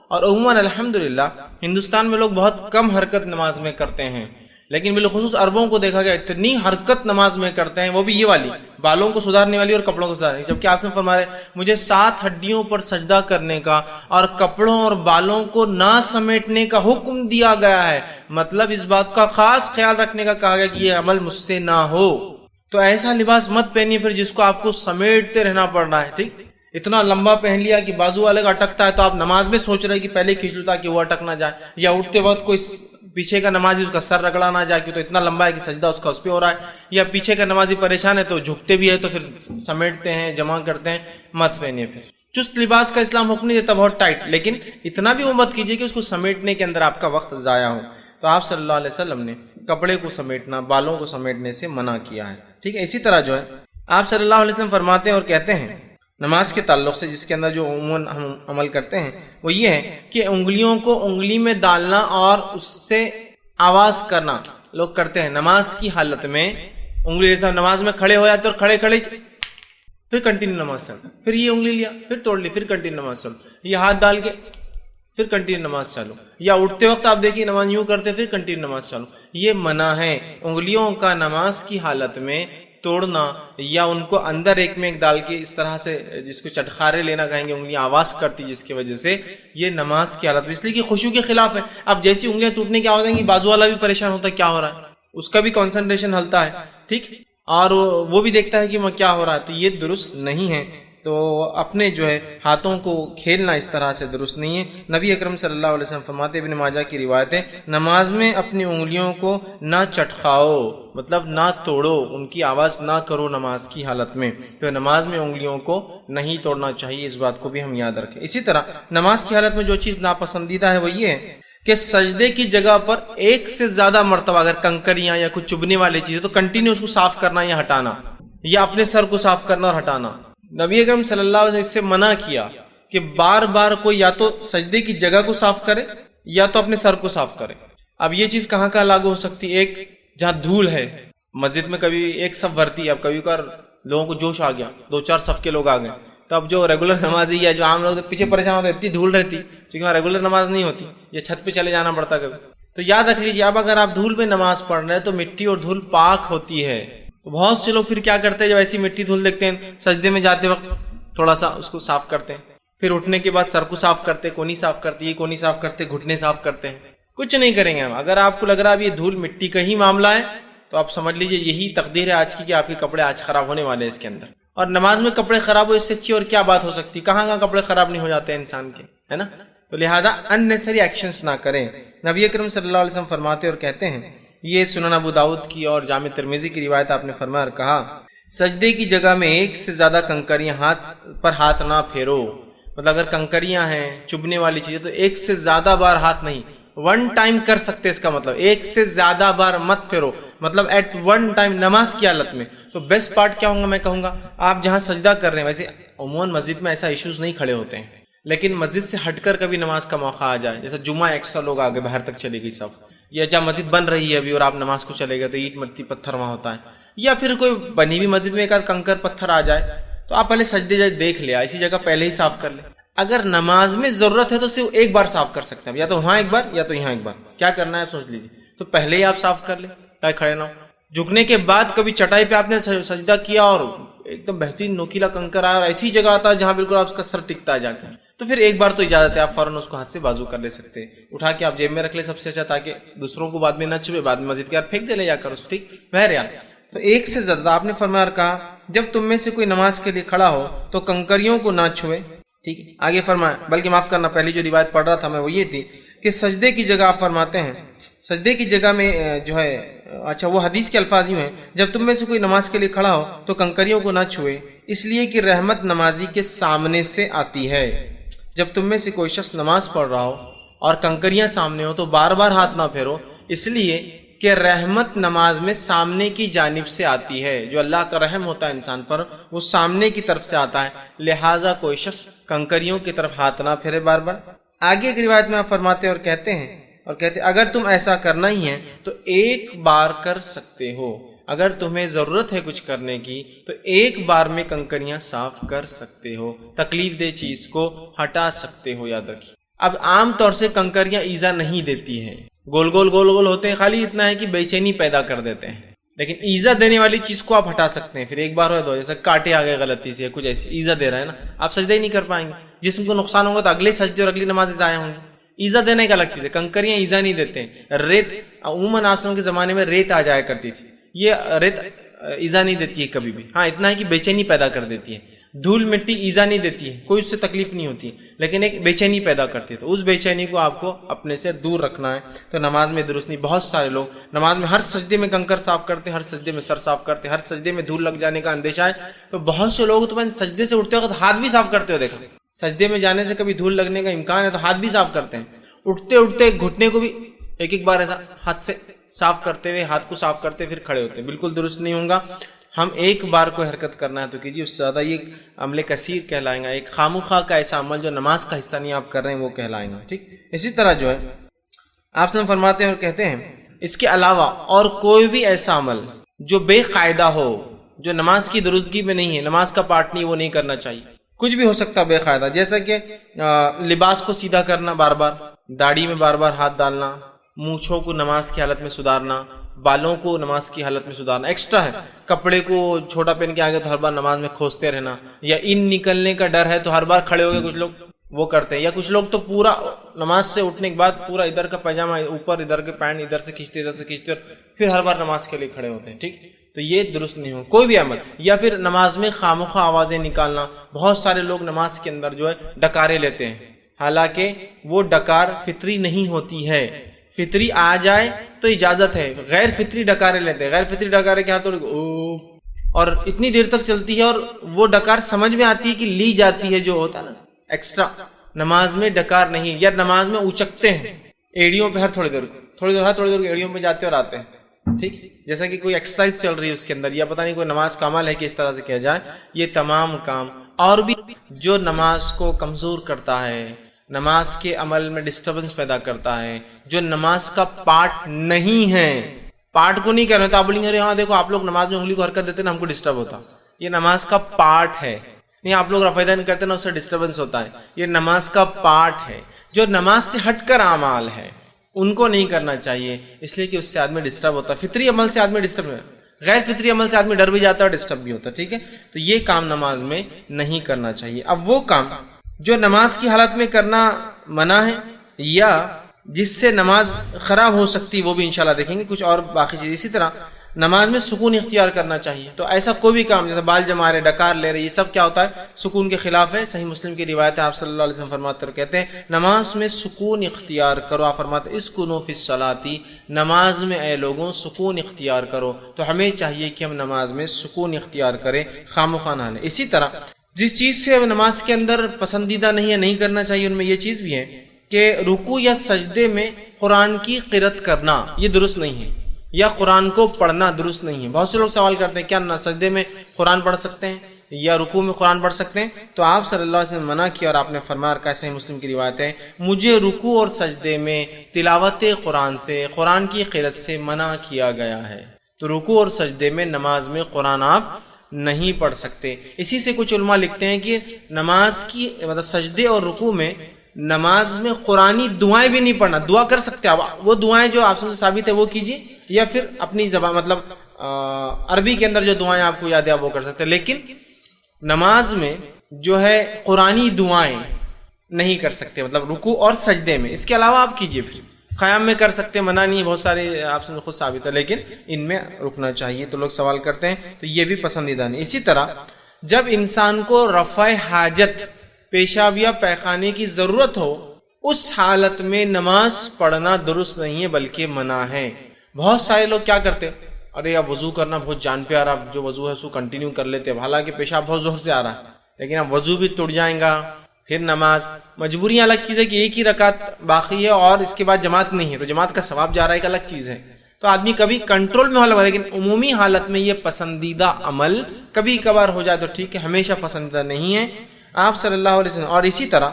اور عموماً الحمدللہ ہندوستان میں لوگ بہت کم حرکت نماز میں کرتے ہیں، لیکن بالخصوص عربوں کو دیکھا گیا اتنی حرکت نماز میں کرتے ہیں، وہ بھی یہ والی بالوں کو سدھارنے والی اور کپڑوں کو سدھارنے. جبکہ آپ نے فرمایا مجھے 7 ہڈیوں پر سجدہ کرنے کا اور کپڑوں اور بالوں کو نہ سمیٹنے کا حکم دیا گیا ہے. مطلب اس بات کا خاص خیال رکھنے کا کہا گیا کہ یہ عمل مجھ سے نہ ہو. تو ایسا لباس مت پہنیے پھر جس کو آپ کو سمیٹتے رہنا پڑ رہا ہے. ٹھیک، اتنا لمبا پہن لیا کہ بازو والے کا اٹکتا ہے تو آپ نماز میں سوچ رہے کہ پہلے کھینچ لوں تاکہ وہ اٹک نہ جائے، یا اٹھتے وقت کوئی پیچھے کا نمازی اس کا سر رگڑا نہ جائے کہ تو اتنا لمبا ہے کہ سجدہ اس کا اس پہ ہو رہا ہے، یا پیچھے کا نمازی پریشان ہے تو جھکتے بھی ہے تو پھر سمیٹتے ہیں، جمع کرتے ہیں. مت پہنیے. پھر چست لباس کا اسلام حکم نہیں دیتا بہت ٹائٹ، لیکن اتنا بھی وہ مت کیجیے کہ اس کو سمیٹنے کے اندر آپ کا وقت ضائع ہو. تو آپ صلی اللہ علیہ وسلم نے کپڑے کو سمیٹنا، بالوں کو سمیٹنے سے منع کیا ہے. ٹھیک ہے. اسی طرح جو ہے آپ صلی اللہ علیہ وسلم فرماتے ہیں اور کہتے ہیں نماز کے تعلق سے، جس کے اندر جو عموماً ہم عمل کرتے ہیں وہ یہ ہے کہ انگلیوں کو انگلی میں ڈالنا اور اس سے آواز کرنا لوگ کرتے ہیں نماز کی حالت میں. انگلی جیسا نماز میں کھڑے ہو جاتے اور کھڑے پھر کنٹینیو نماز چلو، پھر یہ انگلی لیا، پھر توڑ لی، پھر کنٹینیو نماز چلو، یہ ہاتھ ڈال کے پھر کنٹینیو نماز چالو، یا اٹھتے وقت آپ دیکھیے نماز یوں کرتے پھر کنٹینیو نماز چالو. یہ منع ہے. انگلیوں کا نماز کی حالت میں توڑنا یا ان کو اندر ایک میں ایک ڈال کے اس طرح سے جس کو چٹخارے لینا کہیں گے، انگلیاں آواز کرتی جس کی وجہ سے، یہ نماز کی حالت میں اس لیے کہ خشوع کے خلاف ہے. اب جیسی انگلیاں ٹوٹنے کی آواز آئیں گی بازو والا بھی پریشان ہوتا ہے کیا ہو رہا ہے، اس کا بھی کنسنٹریشن ہلتا ہے. ٹھیک، اور وہ بھی دیکھتا ہے کہ وہ کیا ہو رہا ہے. تو یہ درست نہیں ہے. تو اپنے جو ہے ہاتھوں کو کھیلنا اس طرح سے درست نہیں ہے. نبی اکرم صلی اللہ علیہ وسلم فرماتے، ابن ماجہ کی روایت ہے، نماز میں اپنی انگلیوں کو نہ چٹخاؤ، مطلب نہ توڑو، ان کی آواز نہ کرو نماز کی حالت میں. تو نماز میں انگلیوں کو نہیں توڑنا چاہیے، اس بات کو بھی ہم یاد رکھیں. اسی طرح نماز کی حالت میں جو چیز ناپسندیدہ ہے وہ یہ ہے کہ سجدے کی جگہ پر ایک سے زیادہ مرتبہ اگر کنکریاں یا کچھ چبھنے والی چیزیں تو کنٹینیو اس کو صاف کرنا یا ہٹانا، یا اپنے سر کو صاف کرنا اور ہٹانا. نبی اکرم صلی اللہ علیہ وسلم سے منع کیا کہ بار بار کوئی یا تو سجدے کی جگہ کو صاف کرے یا تو اپنے سر کو صاف کرے. اب یہ چیز کہاں کہاں لاگو ہو سکتی ہے؟ ایک جہاں دھول ہے، مسجد میں کبھی ایک صف بھرتی ہے، اب کبھی کبھار لوگوں کو جوش آ گیا، 2-4 صف کے لوگ آ گئے، تو اب جو ریگولر نمازی یا جو عام لوگ پیچھے پریشان ہوتے اتنی دھول رہتی کیونکہ وہاں ریگولر نماز نہیں ہوتی، یہ چھت پہ چلے جانا پڑتا کبھی. تو یاد رکھ لیجیے، اب اگر آپ دھول پہ نماز پڑھ رہے ہیں تو مٹی اور دھول پاک ہوتی ہے. تو بہت سے لوگ پھر کیا کرتے ہیں، جب ایسی مٹی دھول دیکھتے ہیں سجدے میں جاتے وقت تھوڑا سا اس کو صاف کرتے ہیں، پھر اٹھنے کے بعد سر کو صاف کرتے، کونی صاف کرتے، یہ کونی صاف کرتے، گھٹنے صاف کرتے ہیں. کچھ نہیں کریں گے ہم. اگر آپ کو لگ رہا ہے یہ دھول مٹی کا ہی معاملہ ہے تو آپ سمجھ لیجئے یہی تقدیر ہے آج کی کہ آپ کے کپڑے آج خراب ہونے والے ہیں اس کے اندر. اور نماز میں کپڑے خراب ہو اس سے اچھی اور کیا بات ہو سکتی؟ کہاں کہاں کپڑے خراب نہیں ہو جاتے ہیں انسان کے، ہے نا؟ تو لہٰذا unnecessary ایکشنز نہ کریں. نبی اکرم صلی اللہ علیہ وسلم فرماتے اور کہتے ہیں، یہ سنن ابو داؤد کی اور جامع ترمذی کی روایت، آپ نے فرمایا اور کہا، سجدے کی جگہ میں ایک سے زیادہ کنکریاں ہاتھ نہ پھیرو. مطلب اگر کنکریاں ہیں، چبھنے والی چیزیں، تو ایک سے زیادہ بار ہاتھ نہیں، 1 ٹائم کر سکتے. اس کا مطلب ایک سے زیادہ بار مت پھیرو، مطلب ایٹ 1 ٹائم نماز کی حالت میں. تو بیسٹ پارٹ کیا ہوگا میں کہوں گا، آپ جہاں سجدہ کر رہے ہیں، ویسے عموماً مسجد میں ایسا ایشوز نہیں کھڑے ہوتے ہیں، لیکن مسجد سے ہٹ کر کبھی نماز کا موقع آ جائے، جیسے جمعہ ایکسٹرا لوگ آگے باہر تک چلے گئی صف، یا جہاں مسجد بن رہی ہے ابھی اور آپ نماز کو چلے گئے تو اینٹ مٹی پتھر وہاں ہوتا ہے، یا پھر کوئی بنی ہوئی مسجد میں ایک آدھ کنکر پتھر آ جائے، تو آپ پہلے سجدے دیکھ لیا، اسی جگہ پہلے ہی صاف کر لیں. اگر نماز میں ضرورت ہے تو صرف ایک بار صاف کر سکتے ہیں، یا تو وہاں ایک بار یا تو یہاں ایک بار. کیا کرنا ہے آپ سوچ لیجیے. تو پہلے ہی آپ صاف کر لیں تاکہ کھڑے نہ ہو. جھکنے کے بعد کبھی چٹائی پہ آپ نے سجدہ کیا اور ایک دم بہترین نوکیلا کنکر آیا اور ایسی جگہ آتا ہے جہاں بالکل آپ کا سر ٹکتا ہے جا کے، تو پھر ایک بار تو اجازت ہے، آپ فوراً اس کو ہاتھ سے بازو کر لے سکتے ہیں، اٹھا کے آپ جیب میں رکھ لیں سب سے اچھا، تاکہ دوسروں کو بعد میں نہ چھوے، بعد میں مسجد کے بعد پھینک دے لے جا کر اس. ٹھیک بہرحال، تو ایک سے زیادہ آپ نے فرمایا اور کہا، جب تم میں سے کوئی نماز کے لیے کھڑا ہو تو کنکریوں کو نہ چھوئے. ٹھیک ہے، آگے فرمایا، بلکہ معاف کرنا، پہلی جو روایت پڑھ رہا تھا میں وہ یہ تھی کہ سجدے کی جگہ آپ فرماتے ہیں، سجدے کی جگہ میں جو ہے، اچھا وہ حدیث کے الفاظ یوں ہیں، جب تم میں سے کوئی نماز کے لیے کھڑا ہو تو کنکریوں کو نہ چھوئے، اس لیے کہ رحمت نمازی کے سامنے سے آتی ہے. جب تم میں سے کوئی شخص نماز پڑھ رہا ہو اور کنکریاں سامنے ہو تو بار بار ہاتھ نہ پھیرو، اس لیے کہ رحمت نماز میں سامنے کی جانب سے آتی ہے. جو اللہ کا رحم ہوتا ہے انسان پر وہ سامنے کی طرف سے آتا ہے، لہٰذا کوئی شخص کنکریوں کی طرف ہاتھ نہ پھیرے بار بار. آگے ایک روایت میں آپ فرماتے اور کہتے ہیں اگر تم ایسا کرنا ہی ہے تو ایک بار کر سکتے ہو. اگر تمہیں ضرورت ہے کچھ کرنے کی تو ایک بار میں کنکریاں صاف کر سکتے ہو، تکلیف دہ چیز کو ہٹا سکتے ہو. یاد رکھیے، اب عام طور سے کنکریاں ایزا نہیں دیتی ہیں، گول گول ہوتے ہیں، خالی اتنا ہے کہ بے چینی پیدا کر دیتے ہیں، لیکن ایزا دینے والی چیز کو آپ ہٹا سکتے ہیں. پھر ایک بار ہو دو، جیسے کاٹے آ گئے غلطی سے، کچھ ایسی ایزا دے رہا ہے نا، آپ سجدہ ہی نہیں کر پائیں گے، جسم کو نقصان ہوگا تو اگلے سجدے اور اگلی نمازیں ضائع ہوں گی. ایزا دینے کا الگ چیز ہے، کنکریاں ایزا نہیں دیتے ہیں. ریت عموماً آسلم کے زمانے میں ریت آ جایا کرتی تھی، یہ ریت ایزا نہیں دیتی ہے کبھی بھی. ہاں اتنا ہے کہ بے چینی پیدا کر دیتی ہے. دھول مٹی ایزا نہیں دیتی ہے، کوئی اس سے تکلیف نہیں ہوتی، لیکن ایک بے چینی پیدا کرتی ہے، تو اس بے چینی کو آپ کو اپنے سے دور رکھنا ہے. تو نماز میں درست نہیں. بہت سارے لوگ نماز میں ہر سجدے میں کنکر صاف کرتے، ہر سجدے میں سر صاف کرتے، ہر سجدے میں دھول لگ جانے کا اندیشہ ہے. تو بہت سے لوگ تو میں سجدے سے اٹھتے وقت ہاتھ بھی صاف کرتے ہو دیکھا. سجدے میں جانے سے کبھی دھول لگنے کا امکان ہے تو ہاتھ بھی صاف کرتے ہیں. اٹھتے گھٹنے کو بھی ایک بار ایسا ہاتھ سے صاف کرتے ہوئے، ہاتھ کو صاف کرتے پھر کھڑے ہوتے ہیں. بالکل درست نہیں ہوگا. ہم ایک بار کو حرکت کرنا ہے تو کیجیے، اس سے زیادہ یہ عمل کثیر کہلائیں گا. ایک خامخواہ کا ایسا عمل جو نماز کا حصہ نہیں آپ کر رہے ہیں وہ کہلائیں گا. ٹھیک، اسی طرح جو ہے آپ سے فرماتے ہیں اور کہتے ہیں، اس کے علاوہ اور کوئی بھی ایسا عمل جو بے قاعدہ ہو، جو نماز کی درستگی میں نہیں ہے، نماز کا پارٹ نہیں، وہ نہیں کرنا چاہیے. کچھ بھی ہو سکتا بے قاعدہ، جیسا کہ لباس کو سیدھا کرنا بار بار، داڑھی میں بار بار ہاتھ ڈالنا، مونچھوں کو نماز کی حالت میں سدھارنا، بالوں کو نماز کی حالت میں سدھارنا. ایکسٹرا ہے، کپڑے کو چھوٹا پہن کے آگے تو ہر بار نماز میں کھوستے رہنا، یا ان نکلنے کا ڈر ہے تو ہر بار کھڑے ہو گئے، کچھ لوگ وہ کرتے ہیں. یا کچھ لوگ تو پورا نماز سے اٹھنے کے بعد پورا ادھر کا پاجامہ اوپر، ادھر کے پینٹ ادھر سے کھینچتے اور پھر ہر بار نماز کے لیے کھڑے ہوتے ہیں. ٹھیک، تو یہ درست نہیں ہو کوئی بھی عمل. یا پھر نماز میں خامخواہ آوازیں نکالنا. بہت سارے لوگ نماز کے اندر جو ہے ڈکارے لیتے ہیں، حالانکہ وہ ڈکار فطری نہیں ہوتی ہے. فطری آ جائے تو اجازت ہے، غیر فطری ڈکارے لیتے ہیں. غیر فطری ڈکارے کیا تو اور اتنی دیر تک چلتی ہے، اور وہ ڈکار سمجھ میں آتی ہے کہ لی جاتی ہے، جو ہوتا ہے نا ایکسٹرا. نماز میں ڈکار نہیں. یا نماز میں اچکتے ہیں ایڑیوں پہ، ہر تھوڑی دیر ایڑیوں پہ جاتے اور آتے ہیں. ٹھیک، جیسا کہ کوئی ایکسرسائز چل رہی ہے اس کے اندر، یا پتہ نہیں کوئی نماز کا عمل ہے کہ اس طرح سے کیا جائے. یہ تمام کام اور بھی جو نماز کو کمزور کرتا ہے، نماز کے عمل میں ڈسٹربنس پیدا کرتا ہے، جو نماز کا پارٹ نہیں ہے، پارٹ کو نہیں کہہ رہے تو آپ بولیں گے ہاں دیکھو آپ لوگ نماز میں انگلی کو حرکت دیتے نا ہم کو ڈسٹرب ہوتا، یہ نماز کا پارٹ ہے. نہیں آپ لوگ رفع دین کرتے نا اس سے ڈسٹربنس ہوتا ہے، یہ نماز کا پارٹ ہے. جو نماز سے ہٹ کر اعمال ہے ان کو نہیں کرنا چاہیے، اس لیے کہ اس سے آدمی ڈسٹرب ہوتا ہے. فطری عمل سے آدمی ڈسٹرب ہے، غیر فطری عمل سے آدمی ڈر بھی جاتا ہے اور ڈسٹرب بھی ہوتا ہے. ٹھیک ہے، تو یہ کام نماز میں نہیں کرنا چاہیے. اب وہ کام جو نماز کی حالت میں کرنا منع ہے یا جس سے نماز خراب ہو سکتی وہ بھی انشاءاللہ دیکھیں گے کچھ اور باقی چیز. اسی طرح نماز میں سکون اختیار کرنا چاہیے. تو ایسا کوئی بھی کام جیسے بال جما رہے، ڈکار لے رہے، یہ سب کیا ہوتا ہے؟ سکون کے خلاف ہے. صحیح مسلم کی روایت ہے، آپ صلی اللہ علیہ وسلم فرماتے ہیں، کہتے ہیں نماز میں سکون اختیار کرو. آپ فرماتے ہیں اسکنوا فی الصلاۃ، نماز میں اے لوگوں سکون اختیار کرو. تو ہمیں چاہیے کہ ہم نماز میں سکون اختیار کریں، خامخواہ نہ لیں. اسی طرح جس چیز سے نماز کے اندر پسندیدہ نہیں ہے، نہیں کرنا چاہیے، ان میں یہ چیز بھی ہے کہ رکوع یا سجدے میں قرآن کی قرأت کرنا یہ درست نہیں ہے، یا قرآن کو پڑھنا درست نہیں ہے. بہت سے لوگ سوال کرتے ہیں کیا سجدے میں قرآن پڑھ سکتے ہیں یا رکوع میں قرآن پڑھ سکتے ہیں؟ تو آپ صلی اللہ علیہ وسلم منع کیا اور آپ نے فرمایا، کیسے مسلم کی روایت ہے، مجھے رکوع اور سجدے میں تلاوت قرآن سے، قرآن کی قرأت سے منع کیا گیا ہے. تو رکوع اور سجدے میں نماز میں قرآن آپ نہیں پڑھ سکتے. اسی سے کچھ علماء لکھتے ہیں کہ نماز کی مطلب سجدے اور رکوع میں نماز میں قرآنی دعائیں بھی نہیں پڑھنا. دعا کر سکتے ہیں آپ، وہ دعائیں جو آپ سے ثابت ہے وہ کیجیے، یا پھر اپنی زبان مطلب عربی کے اندر جو دعائیں آپ کو یاد ہے وہ کر سکتے ہیں. لیکن نماز میں جو ہے قرآنی دعائیں نہیں کر سکتے، مطلب رکوع اور سجدے میں. اس کے علاوہ آپ کیجیے، پھر قیام میں کر سکتے ہیں، منع نہیں ہے، بہت سارے آپ سے خود ثابت ہے، لیکن ان میں رکنا چاہیے. تو لوگ سوال کرتے ہیں تو یہ بھی پسندیدہ نہیں. اسی طرح جب انسان کو رفع حاجت، پیشاب یا پیخانے کی ضرورت ہو، اس حالت میں نماز پڑھنا درست نہیں ہے بلکہ منع ہے. بہت سارے لوگ کیا کرتے ہیں، ارے اب وضو کرنا بہت جان پہ آ رہا، جو وضو ہے اس کو کنٹینیو کر لیتے ہیں، حالانکہ پیشاب بہت زور سے آ رہا ہے، لیکن اب وضو بھی ٹوٹ جائیں گا، پھر نماز. مجبوریاں الگ چیز ہے کہ ایک ہی رکعت باقی ہے اور اس کے بعد جماعت نہیں ہے تو جماعت کا ثواب جا رہا ہے، ایک الگ چیز ہے. تو آدمی کبھی کنٹرول میں ہو، لیکن عمومی حالت میں یہ پسندیدہ عمل کبھی کبھار ہو جائے تو ٹھیک ہے، ہمیشہ پسندیدہ نہیں ہے. آپ صلی اللہ علیہ وسلم. اور اسی طرح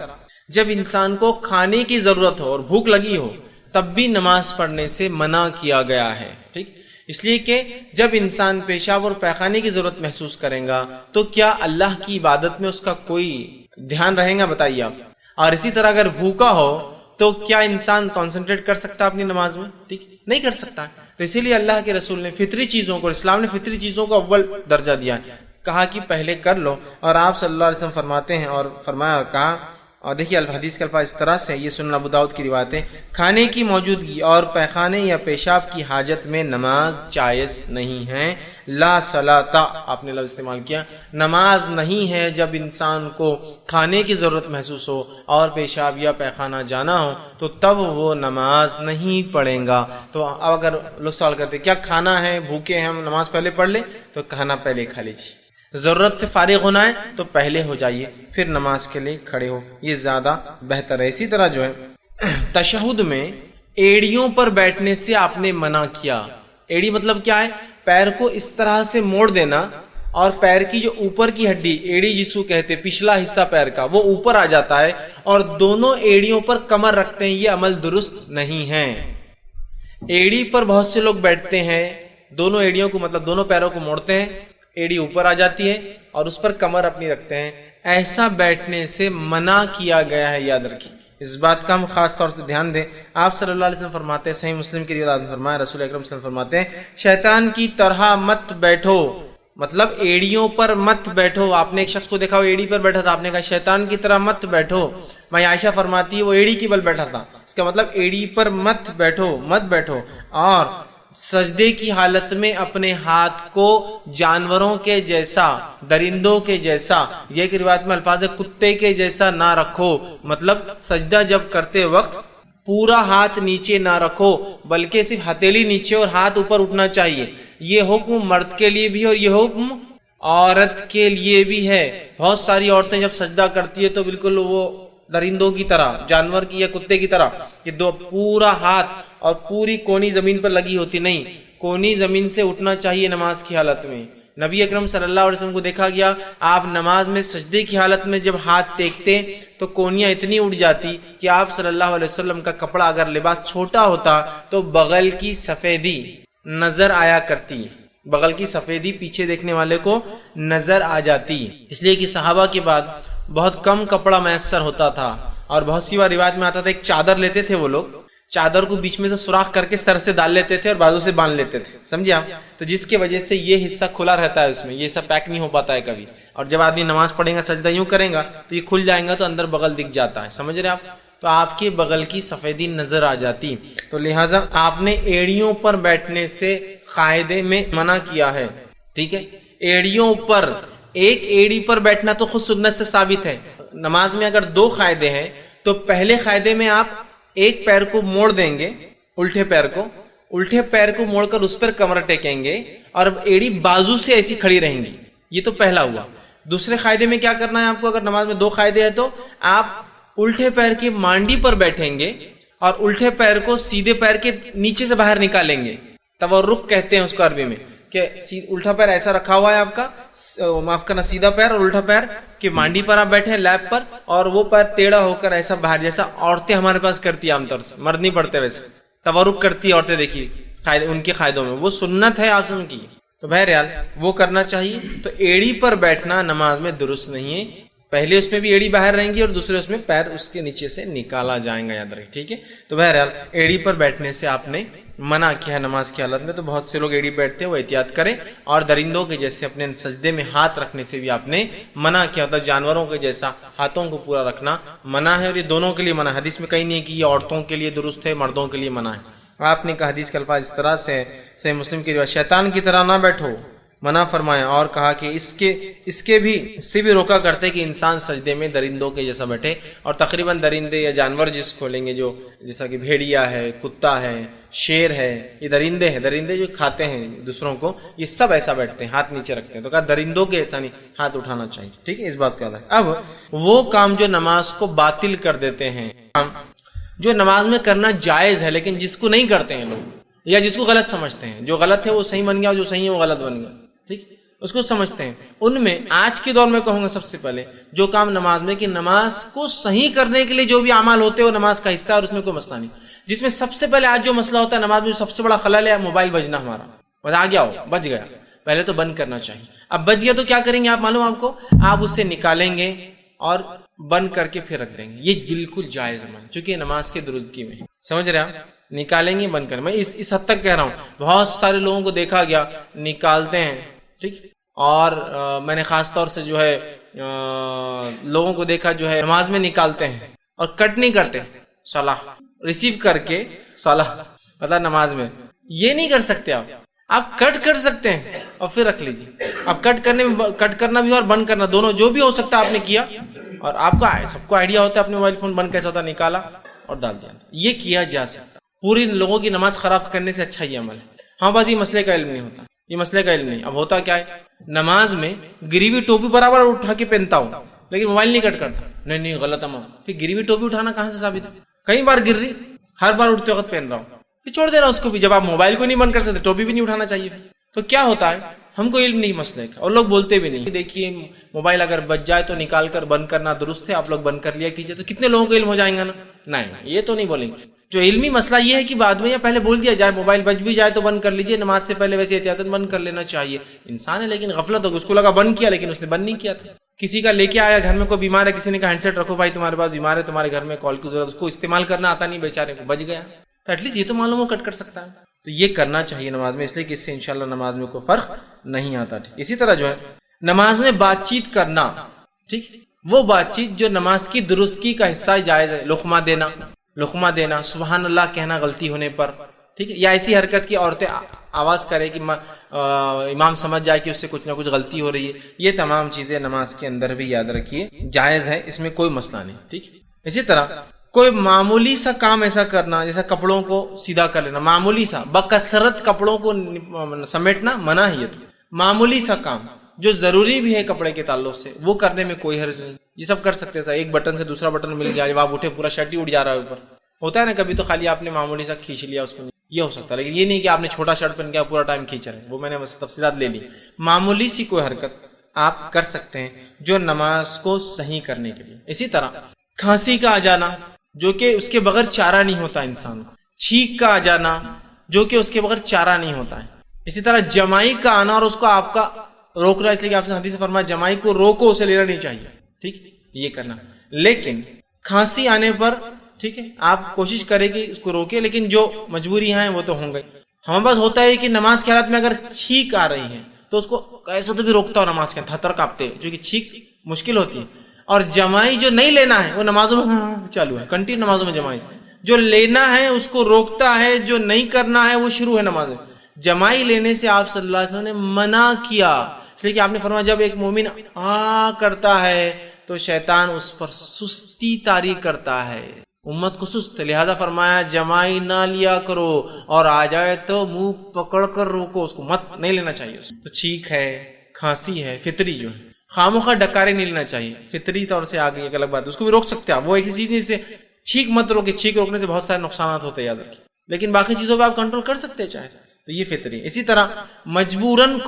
جب انسان کو کھانے کی ضرورت ہو اور بھوک لگی ہو تب بھی نماز پڑھنے سے منع کیا گیا ہے. ٹھیک، اس لیے کہ جب انسان پیشاب اور پیخانے کی ضرورت محسوس کرے گا تو کیا اللہ کی عبادت میں اس کا کوئی دھیان رہے گا؟ بتائیے آپ. اور اسی طرح اگر بھوکا ہو تو کیا انسان کانسنٹریٹ کر سکتا اپنی نماز میں؟ ٹھیک، نہیں کر سکتا. تو اسی لیے اللہ کے رسول نے فطری چیزوں کو، اسلام نے فطری چیزوں کو اول درجہ دیا ہے، کہا کہ پہلے کر لو. اور آپ صلی اللہ علیہ وسلم فرماتے ہیں اور فرمایا اور کہا، اور دیکھیے الحدیث کے الفاظ اس طرح سے، یہ سنن ابو داؤد کی روایت ہے، کھانے کی موجودگی اور پیخانے یا پیشاب کی حاجت میں نماز جائز نہیں ہے. لا صلاۃ، آپ نے لفظ استعمال کیا، نماز نہیں ہے جب انسان کو کھانے کی ضرورت محسوس ہو اور پیشاب یا پیخانہ جانا ہو تو تب وہ نماز نہیں پڑھے گا. تو اب اگر لوگ سوال کرتے کیا کھانا ہے، بھوکے ہیں، ہم نماز پہلے پڑھ لیں؟ تو کھانا پہلے کھا لیجیے. ضرورت سے فارغ ہونا ہے تو پہلے ہو جائیے، پھر نماز کے لیے کھڑے ہو، یہ زیادہ بہتر ہے. اسی طرح جو ہے تشہد میں ایڑیوں پر بیٹھنے سے آپ نے منع کیا. ایڑی مطلب کیا ہے؟ پیر کو اس طرح سے موڑ دینا اور پیر کی جو اوپر کی ہڈی، ایڑی جس کو کہتے ہیں، پچھلا حصہ پیر کا، وہ اوپر آ جاتا ہے اور دونوں ایڑیوں پر کمر رکھتے ہیں. یہ عمل درست نہیں ہے. ایڑی پر بہت سے لوگ بیٹھتے ہیں، دونوں ایڑیوں کو مطلب دونوں پیروں کو موڑتے ہیں، ایڑی اوپر آ جاتی ہے اور اس پر کمر اپنی رکھتے ہیں. ایسا بیٹھنے سے منع کیا گیا ہے، یاد رکھیے. اس بات کا ہم خاص طور سے دھیان دیں. آپ صلی اللہ علیہ وسلم فرماتے ہیں، صحیح مسلم کی روایت فرمایا، رسول اکرم صلی اللہ علیہ وسلم فرماتے ہیں، شیطان کی طرح مت بیٹھو، مطلب ایڑیوں پر مت بیٹھو. آپ نے ایک شخص کو دیکھا وہ ایڑی پر بیٹھا تھا، آپ نے کہا شیطان کی طرح مت بیٹھو. میں عائشہ فرماتی ہے وہ ایڑی کی بل بیٹھا تھا، اس کا مطلب ایڑی پر مت بیٹھو، مت بیٹھو. اور سجدے کی حالت میں اپنے ہاتھ کو جانوروں کے جیسا، درندوں کے جیسا، یہ ایک روایت میں الفاظ ہے کتے کے جیسا نہ رکھو. مطلب سجدہ جب کرتے وقت پورا ہاتھ نیچے نہ رکھو بلکہ صرف ہتھیلی نیچے اور ہاتھ اوپر اٹھنا چاہیے. یہ حکم مرد کے لیے بھی ہے اور یہ حکم عورت کے لیے بھی ہے. بہت ساری عورتیں جب سجدہ کرتی ہے تو بالکل وہ درندوں کی طرح، جانور کی یا کتے کی طرح، کہ دو پورا ہاتھ اور پوری کونی زمین پر لگی ہوتی. نہیں، کونی زمین سے اٹھنا چاہیے نماز کی حالت میں. نبی اکرم صلی اللہ علیہ وسلم کو دیکھا گیا آپ نماز میں سجدے کی حالت میں جب ہاتھ ٹیکتے تو کونیاں اتنی اٹھ جاتی کہ آپ صلی اللہ علیہ وسلم کا کپڑا اگر لباس چھوٹا ہوتا تو بغل کی سفیدی نظر آیا کرتی، بغل کی سفیدی پیچھے دیکھنے والے کو نظر آ جاتی، اس لیے کہ صحابہ کے بعد بہت کم کپڑا میسر ہوتا تھا، اور بہت سی بار روایت میں آتا تھا ایک چادر لیتے تھے وہ لوگ، چادر کو بیچ میں سے سوراخ کر کے سر سے ڈال لیتے تھے اور بازو سے باندھ لیتے تھے، سمجھے آپ؟ تو جس کی وجہ سے یہ حصہ کھلا رہتا ہے، اس میں یہ سب پیک نہیں ہو پاتا ہے کبھی، اور جب آدمی نماز پڑھے گا سجدہ یوں کرے گا تو یہ کھل جائے گا تو اندر بغل دکھ جاتا ہے، سمجھ رہے آپ؟ تو آپ کے بغل کی سفیدی نظر آ جاتی، تو لہٰذا آپ نے ایڑیوں پر بیٹھنے سے قاعدے میں منع کیا ہے، ٹھیک ہے؟ ایڑیوں پر، ایک ایڑی پر بیٹھنا تو خود سنت سے ثابت ہے۔ نماز میں اگر دو قاعدے ہیں تو پہلے قاعدے میں آپ ایک پیر کو موڑ دیں گے، الٹے پیر کو موڑ کر اس پر کمر ٹیکیں گے اور ایڑی بازو سے ایسی کھڑی رہیں گی، یہ تو پہلا ہوا۔ دوسرے قاعدے میں کیا کرنا ہے آپ کو؟ اگر نماز میں دو قاعدے ہیں تو آپ الٹے پیر کی مانڈی پر بیٹھیں گے اور الٹے پیر کو سیدھے پیر کے نیچے سے باہر نکالیں گے، تورک کہتے ہیں اس کو عربی میں، کہ الٹا پیر ایسا رکھا ہوا ہے آپ کا، معاف کرنا، سیدھا پیر اور الٹا پیر کہ مانڈی پر آپ بیٹھے ہیں لیپ پر، اور وہ پیر ٹیڑھا ہو کر ایسا باہر، جیسا عورتیں ہمارے پاس کرتی ہیں عام طور سے، مرد نہیں پڑتے ویسے، تورک کرتی ہے عورتیں، دیکھیے ان کے قاعدوں میں وہ سنت ہے آپ سن کی، تو بہرحال وہ کرنا چاہیے۔ تو ایڑی پر بیٹھنا نماز میں درست نہیں ہے، پہلے اس میں بھی ایڑی باہر رہیں گی اور دوسرے اس میں پیر اس کے نیچے سے نکالا جائیں گا، یاد رکھیں، ٹھیک ہے؟ تو بہرحال ایڑی پر بیٹھنے سے آپ نے منع کیا ہے نماز کی حالت میں، تو بہت سے لوگ ایڑی بیٹھتے ہیں وہ احتیاط کریں، اور درندوں کے جیسے اپنے سجدے میں ہاتھ رکھنے سے بھی آپ نے منع کیا ہوتا ہے، جانوروں کے جیسا ہاتھوں کو پورا رکھنا منع ہے، اور یہ دونوں کے لیے منع ہے، حدیث میں کہیں نہیں ہے کہ یہ عورتوں کے لیے درست ہے مردوں کے لیے منع ہے۔ آپ نے کہا حدیث کے الفاظ اس طرح سے، صحیح مسلم کی روایت، شیطان کی طرح نہ بیٹھو، منع فرمایا، اور کہا کہ اس کے بھی روکا کرتے کہ انسان سجدے میں درندوں کے جیسا بیٹھے، اور تقریباً درندے یا جانور جس کو لیں گے جو جیسا کہ بھیڑیا ہے، کتا ہے، شیر ہے، یہ درندے جو کھاتے ہیں دوسروں کو، یہ سب ایسا بیٹھتے ہیں، ہاتھ نیچے رکھتے ہیں، تو کہا درندوں کے ایسا نہیں، ہاتھ اٹھانا چاہیے، ٹھیک ہے؟ اس بات کو یاد رکھیں۔ اب وہ کام جو نماز کو باطل کر دیتے ہیں، جو نماز میں کرنا جائز ہے لیکن جس کو نہیں کرتے ہیں لوگ، یا جس کو غلط سمجھتے ہیں، جو غلط ہے وہ صحیح بن گیا، جو صحیح ہے وہ غلط بن گیا، ٹھیک، اس کو سمجھتے ہیں، ان میں آج کے دور میں کہوں گا سب سے پہلے جو کام نماز میں، کہ نماز کو صحیح کرنے کے لیے جو بھی اعمال ہوتے ہیں وہ نماز کا حصہ ہے، اور اس میں کوئی مسئلہ نہیں۔ جس میں سب سے پہلے آج جو مسئلہ ہوتا ہے نماز میں، سب سے بڑا خلل ہے موبائل بجنا، ہمارا بس آ گیا ہو، بج گیا، پہلے تو بند کرنا چاہیے۔ اب بج گیا تو کیا کریں گے آپ معلوم آپ کو؟ آپ اسے نکالیں گے اور بند کر کے پھر رکھ دیں گے، یہ بالکل جائز ہے، چونکہ نماز کی درستگی میں، سمجھ رہے آپ؟ نکالیں گے بند کریں، میں اس حد تک کہہ رہا ہوں، بہت سارے لوگوں کو دیکھا گیا نکالتے ہیں، ٹھیک، اور میں نے خاص طور سے جو ہے لوگوں کو دیکھا جو ہے نماز میں نکالتے ہیں اور کٹ نہیں کرتے، صلاح ریسیو کر کے صلاح، مطلب نماز میں یہ نہیں کر سکتے آپ کٹ کر سکتے ہیں اور پھر رکھ لیجیے۔ اب کٹ کرنا بھی اور بند کرنا دونوں جو بھی ہو سکتا ہے آپ نے کیا، اور آپ کو سب کو آئیڈیا ہوتا ہے اپنے موبائل فون بند کیسا ہوتا ہے، نکالا اور ڈال دیا، یہ کیا جا سکتا۔ پوری لوگوں کی نماز خراب کرنے سے اچھا یہ عمل ہے۔ ہاں بس یہ مسئلے کا علم نہیں ہوتا، یہ مسئلے کا علم نہیں۔ اب ہوتا کیا ہے، نماز میں گری ہوئی ٹوپی برابر اٹھا کے پہنتا ہوں لیکن موبائل نہیں کٹ کرتا، نہیں غلط عمل۔ پھر گری ہوئی ٹوپی اٹھانا کہاں سے ثابت ہے؟ کئی بار گر رہی، ہر بار اٹھتے وقت پہن رہا ہوں، پھر چھوڑ دینا اس کو بھی۔ جب آپ موبائل کو نہیں بند کر سکتے ٹوپی بھی نہیں اٹھانا چاہیے۔ تو کیا ہوتا ہے، ہم کو علم نہیں مسئلے کا، اور لوگ بولتے بھی نہیں۔ دیکھیے موبائل اگر بچ جائے تو نکال کر بند کرنا درست ہے، آپ لوگ بند کر لیا کیجئے، تو کتنے لوگوں کو علم ہو جائیں گا نا؟ نہیں، یہ تو نہیں بولیں گے۔ جو علمی مسئلہ یہ ہے کہ بعد میں یا پہلے بول دیا جائے موبائل بج بھی جائے تو بند کر لیجئے، نماز سے پہلے ویسے احتیاطاً بند کر لینا چاہیے۔ انسان ہے لیکن غفلت ہوگی، اس کو لگا بند کیا لیکن اس نے بند نہیں کیا تھا۔ کسی کا لے کے آیا گھر میں کوئی بیمار ہے، کسی نے کہا ہینڈ سیٹ رکھو بھائی تمہارے پاس بیمار ہے، تمہارے گھر میں کال کی ضرورت، اس کو استعمال کرنا آتا نہیں بیچارے کو، بج گیا، تو ایٹ لیسٹ یہ تو معلوم ہو کٹ کر سکتا ہے۔ تو یہ کرنا چاہیے نماز میں، اس لیے کہ اس سے انشاءاللہ نماز میں کوئی فرق نہیں آتا۔ ٹھیک، اسی طرح جو ہے نماز میں بات چیت کرنا، ٹھیک، وہ بات چیت جو نماز کی درستگی کا حصہ جائز ہے، لقمہ دینا، سبحان اللہ کہنا غلطی ہونے پر، ٹھیک ہے، یا ایسی حرکت کی عورتیں آواز کرے کہ امام سمجھ جائے کہ اس سے کچھ نہ کچھ غلطی ہو رہی ہے، یہ تمام چیزیں نماز کے اندر بھی یاد رکھیے جائز ہے، اس میں کوئی مسئلہ نہیں۔ ٹھیک، اسی طرح کوئی معمولی سا کام ایسا کرنا جیسا کپڑوں کو سیدھا کر لینا، معمولی سا، بکثرت کپڑوں کو سمیٹنا منع ہے۔ یہ تو معمولی سا کام جو ضروری بھی ہے کپڑے کے تعلق سے، وہ کرنے میں کوئی حرج نہیں، یہ سب کر سکتے ہیں۔ ایک بٹن سے دوسرا بٹن مل گیا، جب آپ اٹھے پورا شرٹ ہی اٹھ جا رہا ہے اوپر، ہوتا ہے نا کبھی، تو خالی آپ نے معمولی سا کھینچ لیا اس کو، یہ ہو سکتا ہے، لیکن یہ نہیں کہ آپ نے چھوٹا شرٹ پہن کے پورا ٹائم کھینچ رہے ہیں، وہ میں نے بس تفصیلات لے لی. معمولی سی کوئی حرکت آپ کر سکتے ہیں جو نماز کو صحیح کرنے کے لیے. اسی طرح کھانسی کا آ جانا جو کہ اس کے بغیر چارہ نہیں ہوتا انسان کو، چھینک کا آ جانا جو کہ اس کے بغیر چارہ نہیں ہوتا ہے. اسی طرح جمائی کا آنا اور اس کو آپ کا روک رہا، اس لیے کہ آپ سے حدیث فرمایا جمائی کو روکو، اسے لینا نہیں چاہیے. ٹھیک، یہ کرنا. لیکن کھانسی آنے پر ٹھیک ہے آپ کوشش کریں کہ اس کو روکے، لیکن جو مجبوریاں ہیں وہ تو ہوں گئی. ہمارے پاس ہوتا ہے کہ نماز کے حالت میں اگر چھینک آ رہی ہے تو اس کو ایسا تو بھی روکتا ہو نماز کے تھر کانپتے، جو کہ چھینک مشکل ہوتی ہے. اور جمائی جو نہیں لینا ہے وہ نمازوں میں چالو ہے، کنٹینیو نمازوں میں جمائی. جو لینا ہے اس کو روکتا ہے، جو نہیں کرنا ہے وہ شروع ہے نماز میں. جمائی لینے سے آپ صلی اللہ علیہ وسلم نے منع کیا، اس لیے کہ آپ نے فرمایا جب ایک مومن کرتا ہے تو شیطان اس پر سستی طاری کرتا ہے، امت کو سست. لہذا فرمایا جمائی نہ لیا کرو، اور آ جائے تو منہ پکڑ کر روکو، اس کو مت نہیں لینا چاہیے. تو چھینک ہے، کھانسی ہے، فطری جو ہے، خاموخواہ ڈکارے نہیں لینا چاہیے. فطری طور سے آگے ایک الگ بات، اس کو بھی روک سکتے ہیں. وہ ایک چیز نہیں سے چھینک مت روکے، چھینک روکنے سے بہت سارے نقصانات ہوتے ہیں یاد رکھیں، لیکن باقی چیزوں پہ آپ کنٹرول کر سکتے ہیں چاہے تو یہ فطری. اسی طرح مجبوراً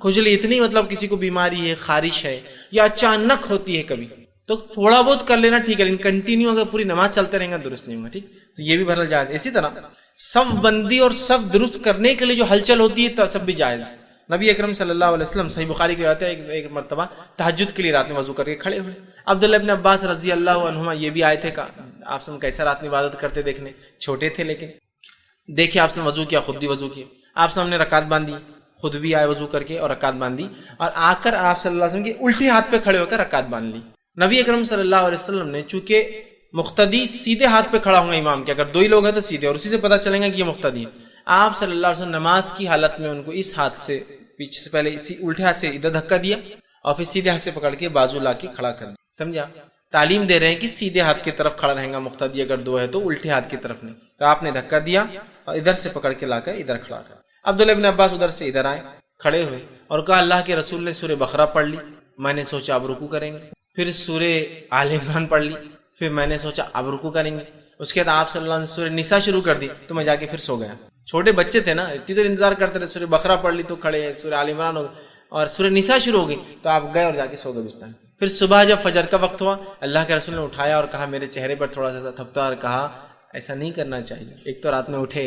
کھجلی، اتنی مطلب کسی کو بیماری ہے، خارش ہے، یا اچانک ہوتی ہے کبھی، تو تھوڑا بہت کر لینا ٹھیک ہے، لیکن کنٹینیو اگر پوری نماز چلتے رہیں گا درست نہیں ہوگا. ٹھیک، تو یہ بھی بہرحال جائز. اسی طرح صف بندی اور صف درست کرنے کے لیے جو ہلچل ہوتی ہے سب بھی جائز. نبی اکرم صلی اللہ علیہ وسلم صحیح بخاری کی روایت ہے، ایک مرتبہ تہجد کے لیے رات میں وضو کر کے کھڑے ہوئے. عبداللہ ابن عباس رضی اللہ عنہما یہ بھی آئے تھے، آپ سے کیسا رات میں عبادت کرتے دیکھنے، چھوٹے تھے لیکن دیکھے آپ نے وضو کیا، خود بھی وضو کیا. آپ سے ہم نے رکعت باندھی، خود بھی آئے وضو کر کے اور رکعت باندھی، اور آ کر آپ صلی اللہ علیہ وسلم کے الٹے ہاتھ پہ کھڑے ہو کر رکعت باندھ لی. نبی اکرم صلی اللہ علیہ وسلم نے چونکہ مقتدی سیدھے ہاتھ پہ کھڑا ہوگا امام کے، اگر دو ہی لوگ ہیں تو سیدھے، اور اسی سے پتہ چلے گا کہ یہ مقتدی ہے. آپ صلی اللہ علیہ وسلم نماز کی حالت میں ان کو اس ہاتھ سے پیچھے سے پہلے اسی الٹے ہاتھ سے ادھر دھکا دیا اور پھر سیدھے ہاتھ سے پکڑ کے بازو لا کے کھڑا کر دیا. سمجھا؟ تعلیم دے رہے ہیں کہ سیدھے ہاتھ کی طرف کھڑا رہے گا مقتدی، اگر دو ہے تو الٹے ہاتھ کی طرف نہیں. تو آپ نے دھکا دیا اور ادھر سے پکڑ کے لا کر ادھر کھڑا کر. عبداللہ ابن عباس ادھر سے ادھر آئے، کھڑے ہوئے اور کہا اللہ کے رسول نے سورہ بقرہ پڑھ لی، میں نے سوچا اب رکوع کریں گے. پھر سورہ آل عمران پڑھ لی، پھر میں نے سوچا اب رکوع کریں گے. اس کے بعد آپ صلی اللہ علیہ وسلم سورہ نساء شروع کر دی تو میں جا کے پھر سو گیا. چھوٹے بچے تھے نا، اتنی دیر انتظار کرتے رہے، سورہ بقرہ پڑھ لی تو کھڑے، سورہ آل عمران ہو گئی اور سورہ نساء شروع ہو گئی تو آپ گئے اور جا کے سو گئے بستر. پھر صبح جب فجر کا وقت ہوا اللہ کے رسول نے اٹھایا اور کہا، میرے چہرے پر تھوڑا سا تھپتا اور کہا ایسا نہیں کرنا چاہیے. ایک تو رات میں اٹھے،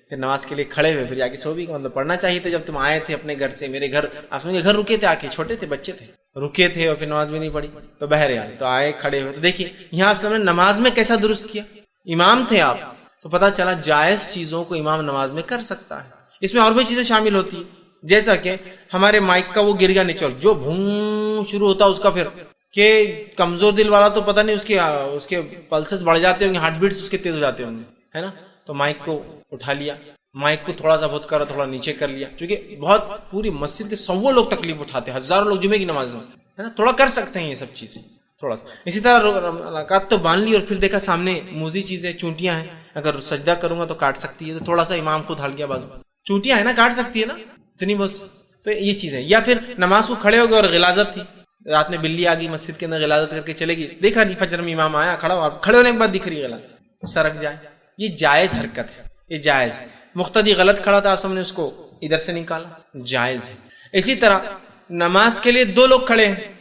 پھر نماز کے لیے کھڑے ہوئے، پھر جا کے سو بھی، مطلب پڑھنا چاہیے تھا. جب تم آئے تھے اپنے گھر سے، میرے گھر آپ کے گھر رکے تھے، آ کے چھوٹے تھے، بچے تھے، رکے تھے اور پھر نماز بھی نہیں پڑھی تو بہرحال تو آئے کھڑے ہوئے. تو دیکھیے یہاں آپ نے نماز میں کیسا درست کیا، امام تھے آپ، تو پتہ چلا جائز چیزوں کو امام نماز میں کر سکتا ہے. اس میں اور بھی چیزیں شامل ہوتی ہیں، جیسا کہ ہمارے مائک کا وہ گر گیا نیچے، جو بھون شروع ہوتا ہے اس کا، پھر کہ کمزور دل والا تو پتہ نہیں اس کے پلسز بڑھ جاتے ہوں گے، ہارٹ بیٹس اس کے تیز ہو جاتے ہوں گے، ہے نا. تو مائک کو اٹھا لیا، مائک کو تھوڑا سا بہت کرا، تھوڑا نیچے کر لیا، کیونکہ بہت پوری مسجد کے 100 لوگ تکلیف اٹھاتے ہیں، ہزاروں لوگ جمعے کی نماز میں، ہے نا. تھوڑا کر سکتے ہیں یہ سب چیزیں تھوڑا سا. اسی طرح رکعت تو باندھ لی اور پھر دیکھا سامنے موزی چیزیں، چونٹیاں ہیں، اگر سجدہ کروں گا تو کاٹ سکتی ہے، تو تھوڑا سا امام خود ہل گیا بازو، چونٹیاں ہیں نا، کاٹ سکتی ہے نا اتنی بہت. تو یہ چیزیں، یا پھر نماز کو کھڑے ہو گئے اور غلاظت تھی، رات میں بلی آ گئی مسجد کے اندر، غلاظت کر کے چلے گی، دیکھا نہیں فجر میں امام آیا کھڑا، اور کھڑے ہونے کے بعد دکھ رہی غلاظت، سرک جائے. یہ جائز حرکت ہے، یہ جائز. مقتدی غلط کھڑا تھا، آپ سب نے اس کو ادھر سے نکالا، جائز ہے. اسی طرح نماز کے لیے دو لوگ کھڑے ہیں،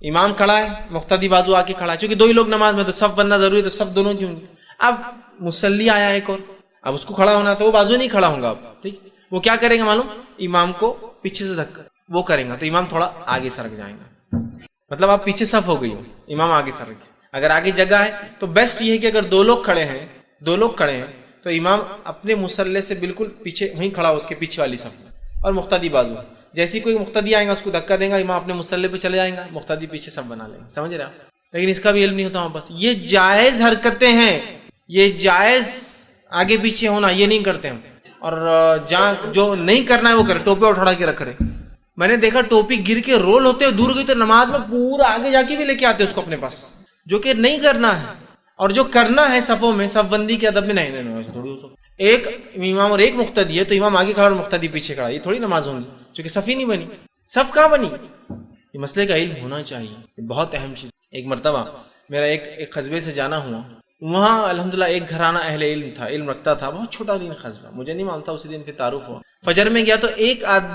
امام کھڑا ہے، مقتدی بازو آ کے کھڑا ہے، چونکہ دو ہی لوگ نماز میں تو صف بننا ضروری ہے، تو صف دونوں کیوں نہیں. اب مصلی آیا ایک اور، اب اس کو کھڑا ہونا تو وہ بازو نہیں کھڑا ہوگا. اب ٹھیک، وہ کیا کریں گے معلوم، امام کو پیچھے سے دھکا وہ کریں گا تو امام تھوڑا آگے سرک جائیں گا. مطلب آپ پیچھے صف ہو گئی ہو، امام آگے سرک. اگر آگے جگہ ہے تو بیسٹ یہ ہے کہ اگر دو لوگ کھڑے ہیں تو امام اپنے مصلی سے بالکل پیچھے وہیں کھڑا ہو، اس کے پیچھے والی صف میں، اور مقتدی بازو. جیسے کوئی مقتدی آئے گا اس کو دھکا دیں گا، امام اپنے مصلی پہ چلے جائیں گا، مقتدی پیچھے صف بنا لیں گے. سمجھ رہے آپ؟ لیکن اس کا بھی علم نہیں ہوتا. بس یہ جائز حرکتیں ہیں، یہ جائز آگے پیچھے ہونا یہ نہیں کرتے ہم. اور جہاں جو نہیں کرنا ہے وہ کرے، ٹوپی اٹھا کے رکھ رہے. میں نے دیکھا ٹوپی گر کے رول ہوتے ہوئے دور گئی تو نماز میں پورا آگے جا کے بھی لے کے آتے اس کو اپنے پاس، جو کہ نہیں کرنا ہے. اور جو کرنا ہے صفوں میں، صف بندی کے ادب میں نہیں تھوڑی ہو سکتا. ایک امام اور ایک مقتدی ہے تو امام آگے کھڑا اور مقتدی پیچھے کھڑا، یہ تھوڑی نماز ہوگی، چونکہ صف ہی نہیں بنی. صف کہاں بنی؟ یہ مسئلے کا علم ہونا چاہیے، یہ بہت اہم چیز. ایک مرتبہ میرا ایک قصبے سے جانا ہوا وہاں الحمدللہ ایک گھرانہ اہل علم تھا، علم رکھتا تھا، بہت چھوٹا دن قصبہ، مجھے نہیں معلوم تھا، اسی دن پہ تعارف ہوا. فجر میں گیا تو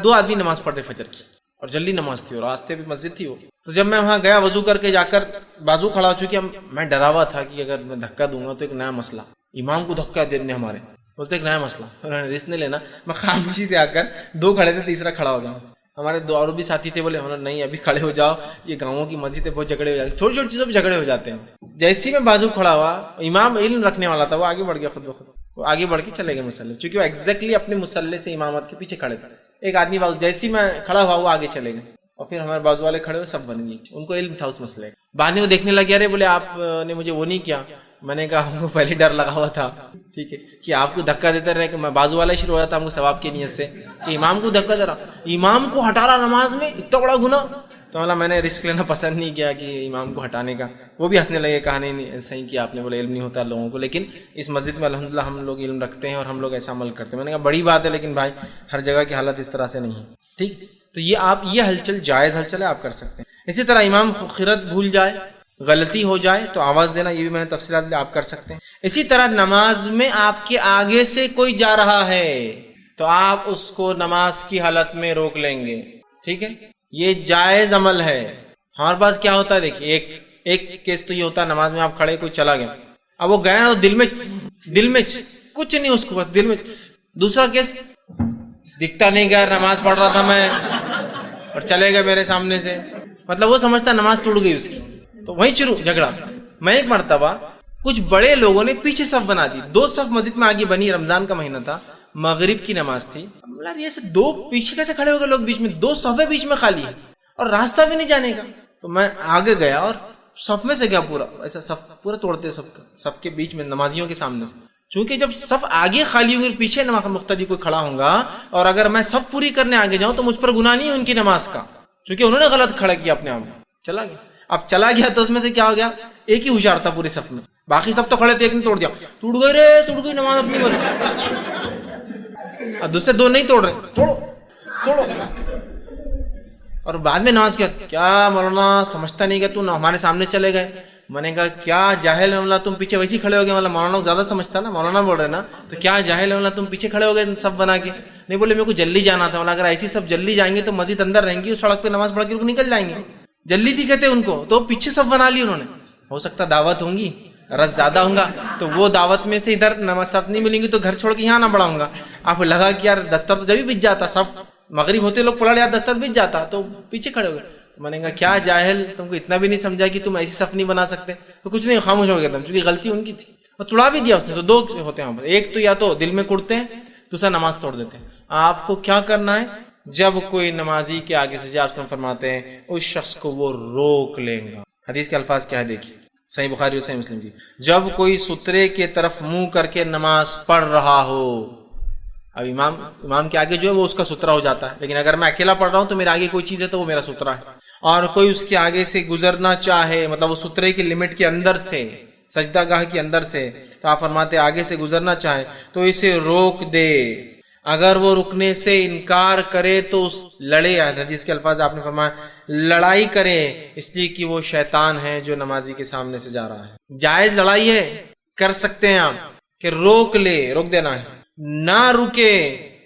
دو آدمی نماز پڑھتے فجر کی، اور جلدی نماز تھی اور راستے پہ مسجد تھی وہ. تو جب میں وہاں گیا وضو کر کے جا کر بازو کھڑا ہو چکی، میں ڈرا ہوا تھا کہ اگر میں دھکا دوں گا تو ایک نیا مسئلہ، امام کو دھکا دینے ہمارے بولتے ایک نیا مسئلہ، انہوں نے رسک نہیں لینا. میں خاموشی سے آ کر دو کھڑے تھے، تیسرا کھڑا ہو گیا. ہمارے دو اور بھی ساتھی تھے، بولے نہیں ابھی کھڑے ہو جاؤ، یہ گاؤں کی مسجد ہے، بہت جھگڑے ہو جاتے ہیں، چھوٹی چھوٹی چیزوں پہ جھگڑے ہو جاتے ہیں. جیسے میں بازو کھڑا ہوا، امام علم رکھنے والا تھا، وہ آگے بڑھ گیا خود بخود، وہ آگے بڑھ کے چلے گئے مسلح، چونکہ وہ ایگزیکٹلی اپنے مسلح سے امامت کے پیچھے کھڑے تھے. ایک آدمی بازو، جیسے میں کھڑا ہوا وہ آگے چلے گئے، اور پھر ہمارے بازو والے کھڑے ہوئے، سب بن گئی، ان کو علم تھا اس مسئلے کا. بعد میں وہ دیکھنے لگے، ارے بولے آپ نے مجھے وہ نہیں کیا. میں نے کہا ہم کو پہلے ڈر لگا ہوا تھا، ٹھیک ہے، کہ آپ کو دھکا دیتے رہے، کہ میں بازو والا شروع ہو جاتا ہم کو ثواب کی نیت سے، کہ امام کو دھکا دے رہا، امام کو ہٹا رہا نماز میں، اتنا بڑا گناہ. تو والا میں نے رسک لینا پسند نہیں کیا کہ امام کو ہٹانے کا. وہ بھی ہنسنے لگے، کہا نہیں صحیح کیا آپ نے، بولے علم نہیں ہوتا لوگوں کو، لیکن اس مسجد میں الحمدللہ ہم لوگ علم رکھتے ہیں اور ہم لوگ ایسا عمل کرتے ہیں. میں نے کہا بڑی بات ہے، لیکن بھائی ہر جگہ کی حالت اس طرح سے نہیں ہے، ٹھیک. تو یہ ہلچل جائز ہلچل ہے، آپ کر سکتے ہیں. اسی طرح امام خیرت بھول جائے، غلطی ہو جائے تو آواز دینا، یہ بھی میں نے تفصیلات آپ کر سکتے ہیں. اسی طرح نماز میں آپ کے آگے سے کوئی جا رہا ہے تو آپ اس کو نماز کی حالت میں روک لیں گے، ٹھیک ہے، یہ جائز عمل ہے. ہمارے پاس کیا ہوتا ہے، دیکھیے ایک کیس تو یہ ہوتا ہے، نماز میں آپ کھڑے، کوئی چلا گیا، اب وہ گیا اور دل میں کچھ نہیں، اس کو بس دل میں. دوسرا کیس، دکھتا نہیں گیا، نماز پڑھ رہا تھا میں اور چلے گئے میرے سامنے سے، مطلب وہ سمجھتا نماز ٹوٹ گئی اس کی، تو وہیں شروع جھگڑا. میں ایک مرتبہ کچھ بڑے لوگوں نے پیچھے صف بنا دی، 2 صف مسجد میں آگے بنی، رمضان کا مہینہ تھا، مغرب کی نماز تھی. یہ سے 2 پیچھے کیسے کھڑے ہو گئے لوگ، بیچ میں 2 صفیں بیچ میں خالی ہے اور راستہ بھی نہیں جانے کا. تو میں آگے گیا اور صف میں سے گیا، پورا ایسا صف پورا توڑتے، صف کے بیچ میں نمازیوں کے سامنے سے. چونکہ جب صف آگے خالی ہوگی، پیچھے مقتدی کوئی کھڑا ہوگا، اور اگر میں صف پوری کرنے آگے جاؤں تو مجھ پر گناہ نہیں ہے ان کی نماز کا، چونکہ انہوں نے غلط کھڑا کیا اپنے آپ میں. چلا گیا، اب چلا گیا تو اس میں سے کیا ہو گیا، ایک ہی ہوشیار تھا پورے صف میں، باقی سب تو کھڑے تھے، ایک نے توڑ دیا، ٹوٹ گئی رے، ٹوٹ گئی نماز اپنی بس. اور دوسرے 2 نہیں توڑ رہے، توڑو. اور بعد میں نماز کیا مولانا سمجھتا نہیں کہ تو ہمارے سامنے چلے گئے. میں نے کہا کیا جاہل مولانا، تم پیچھے ویسے ہی کھڑے ہو گئے، مطلب مولانا کو زیادہ سمجھتا نا، مولانا بول رہے نا، تو کیا جاہل مولانا تم پیچھے کھڑے ہو گئے سب بنا کے. نہیں، بولے میرے کو جلدی جانا تھا. اگر ایسی سب جلدی جائیں گے تو مسجد اندر رہیں گی، اس سڑک پہ نماز پڑھ کے لوگ نکل جائیں گے. جلدی تھی کہتے ان کو، تو پیچھے سب بنا لی انہوں نے. ہو سکتا دعوت ہوں گی، رس زیادہ ہوں گا، تو وہ دعوت میں سے ادھر نماز صف نہیں ملیں گی تو گھر چھوڑ کے یہاں نہ بڑھاؤں گا. آپ لگا کہ یار دستر تو جب بھی بچ جاتا، صف مغرب ہوتے لوگ پڑھ لیا، دستر بچ جاتا، تو پیچھے کھڑے ہو گئے. میں نے کہا کیا جاہل، تم کو اتنا بھی نہیں سمجھا کہ تم ایسی صف نہیں بنا سکتے. تو کچھ نہیں، خاموش ہو گیا تم، چونکہ غلطی ان کی تھی، اور توڑا بھی دیا اس نے. تو 2 ہوتے ہیں، ایک تو یا تو دل میں کڑتے ہیں، دوسرا نماز توڑ دیتے ہیں. آپ کو کیا کرنا ہے، جب کوئی نمازی کے آگے سے جا، آپ فرماتے ہیں اس شخص کو وہ روک لیں گا. حدیث کے الفاظ کیا ہے دیکھیے، صحیح بخاری اور صحیح مسلم کی. جب کوئی سترے کے طرف منہ کر کے نماز پڑھ رہا ہو، اب امام کے آگے جو ہے وہ اس کا سترا ہو جاتا ہے، لیکن اگر میں اکیلا پڑھ رہا ہوں تو میرے آگے کوئی چیز ہے تو وہ میرا سترا ہے. اور کوئی اس کے آگے سے گزرنا چاہے، مطلب وہ سترے کی لمٹ کے اندر سے، سجدہ گاہ کے اندر سے، تو آپ فرماتے آگے سے گزرنا چاہے تو اسے روک دے. اگر وہ رکنے سے انکار کرے تو لڑے. حدیث کے الفاظ آپ نے فرمایا لڑائی کرے، اس لیے کہ وہ شیطان ہے جو نمازی کے سامنے سے جا رہا ہے. جائز لڑائی ہے، کر سکتے ہیں آپ کہ روک دینا ہے. نہ رکے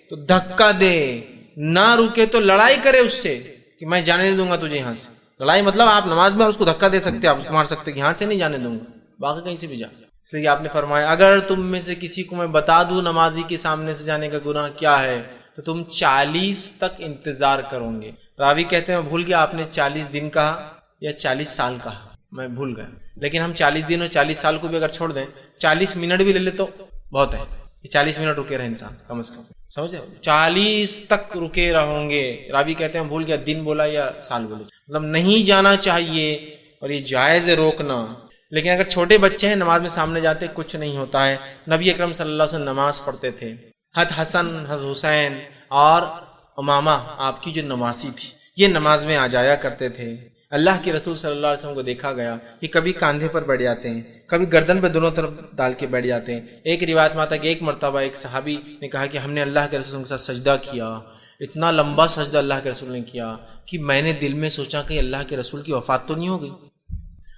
تو دھکا دے، نہ رکے تو لڑائی کرے اس سے کہ میں جانے نہیں دوں گا تجھے یہاں سے. لڑائی مطلب آپ نماز میں اس کو دھکا دے سکتے، آپ اس کو مار سکتے کہ یہاں سے نہیں جانے دوں گا، باقی کہیں سے بھی جا. اس لیے آپ نے فرمایا اگر تم میں سے کسی کو میں بتا دوں نمازی کے سامنے سے جانے کا گناہ کیا ہے تو تم 40 تک انتظار کرو گے. راوی کہتے ہیں میں بھول گیا آپ نے 40 دن کہا یا 40 سال کہا، میں بھول گیا، لیکن ہم 40 دن اور 40 سال کو بھی اگر چھوڑ دیں، 40 منٹ بھی لے لے تو بہت ہے. 40 منٹ رکے رہے انسان کم از کم، سمجھے، 40 تک رکے رہوں گے. راوی کہتے ہیں بھول گیا دن بولا یا سال بولے، مطلب نہیں جانا چاہیے اور یہ جائز ہے روکنا. لیکن اگر چھوٹے بچے ہیں نماز میں سامنے جاتے کچھ نہیں ہوتا ہے. نبی اکرم صلی اللہ علیہ وسلم نماز پڑھتے تھے، حسن حسین اور امامہ آپ کی جو نواسی تھی یہ نماز میں آ جایا کرتے تھے. اللہ کے رسول صلی اللہ علیہ وسلم کو دیکھا گیا کہ کبھی کاندھے پر بیٹھ جاتے ہیں، کبھی گردن پہ دونوں طرف ڈال کے بیٹھ جاتے ہیں. ایک روایت میں آتا ہے کہ ایک مرتبہ ایک صحابی نے کہا کہ ہم نے اللہ کے رسول کے ساتھ سجدہ کیا، اتنا لمبا سجدہ اللہ کے رسول نے کیا کہ میں نے دل میں سوچا کہ اللہ کے رسول کی وفات تو نہیں ہو گئی.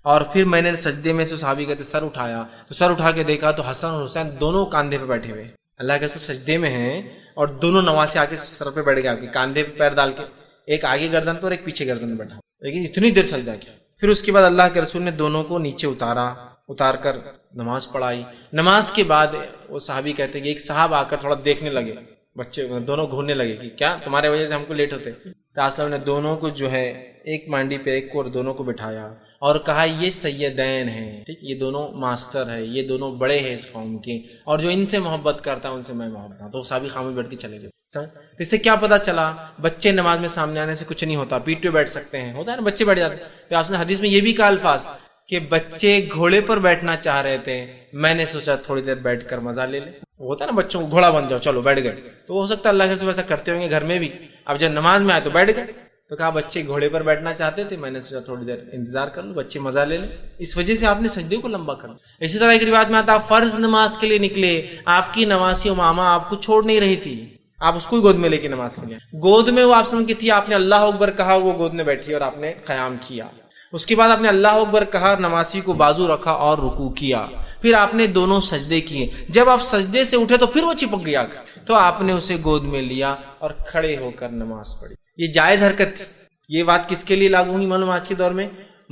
اور پھر میں نے سجدے میں سے صحابی کہتے سر اٹھایا تو سر اٹھا کے دیکھا تو حسن اور حسین دونوں کاندھے پہ بیٹھے ہوئے، اللہ کے سجدے میں ہیں اور دونوں نمازی آ کے سر پہ بیٹھ گئے، آپ کے کاندھے پہ پیر ڈال کے، ایک آگے گردن پہ اور ایک پیچھے گردن پہ بیٹھا، لیکن اتنی دیر سجدہ کیا۔ پھر اس کے بعد اللہ کے رسول نے دونوں کو نیچے اتار کر نماز پڑھائی۔ نماز کے بعد وہ صحابی کہتے کہ ایک صاحب آ کر تھوڑا دیکھنے لگے، بچے دونوں گھورنے لگے کہ کیا تمہارے وجہ سے ہم کو لیٹ ہوتے، تو آسلام نے دونوں کو جو ہے ایک مانڈی پہ ایک کو اور دونوں کو بٹھایا اور کہا یہ سیدین ہیں، ٹھیک، یہ دونوں ماسٹر ہے، یہ دونوں بڑے ہیں اس قوم کے، اور جو ان سے محبت کرتا ہے ان سے میں محبت کرتا ہوں۔ تو صحابی خاموش بیٹھ کے چلے گئے۔ تو اس سے کیا پتا چلا؟ بچے نماز میں سامنے آنے سے کچھ نہیں ہوتا، پیٹ پہ بیٹھ سکتے ہیں، ہوتا ہے نا بچے بیٹھ جاتے ہیں۔ پھر آپ نے حدیث میں یہ بھی کہا الفاظ کہ بچے گھوڑے پر بیٹھنا چاہ رہے تھے، میں نے سوچا تھوڑی دیر بیٹھ کر مزہ لے لیں، ہوتا ہے نا بچوں کو گھوڑا بن جاؤ، چلو بیٹھ گئے، تو ہو سکتا ہے اللہ کے رسول ایسا کرتے ہوں گے گھر میں بھی، اب جب نماز میں آئے تو بیٹھ گئے، تو کہا بچے گھوڑے پر بیٹھنا چاہتے تھے، میں نے سوچا تھوڑی دیر انتظار کر لو، بچے مزہ لے لیں، اس وجہ سے آپ نے سجدے کو لمبا کر دیا۔ اسی طرح ایک روایت میں آتا آپ فرض نماز کے لیے نکلے، آپ کی نمازی ماما آپ کو چھوڑ نہیں رہی تھی، آپ اس کو ہی گود میں لے کے نماز کے لیے، گود میں وہ آپ سمجھ کی تھی، آپ نے اللہ اکبر کہا، وہ گود میں بیٹھی اور آپ نے قیام کیا، اس کے بعد آپ نے اللہ اکبر کہا، نمازی کو بازو رکھا اور رکوع کیا، پھر آپ نے دونوں سجدے کیے، جب آپ سجدے سے اٹھے تو پھر وہ چپک گیا تو آپ نے اسے گود میں لیا اور کھڑے ہو کر نماز پڑھی۔ یہ جائز حرکت تھی۔ یہ بات کس کے لیے لاگو ہوگی معلوم؟ آج کے دور میں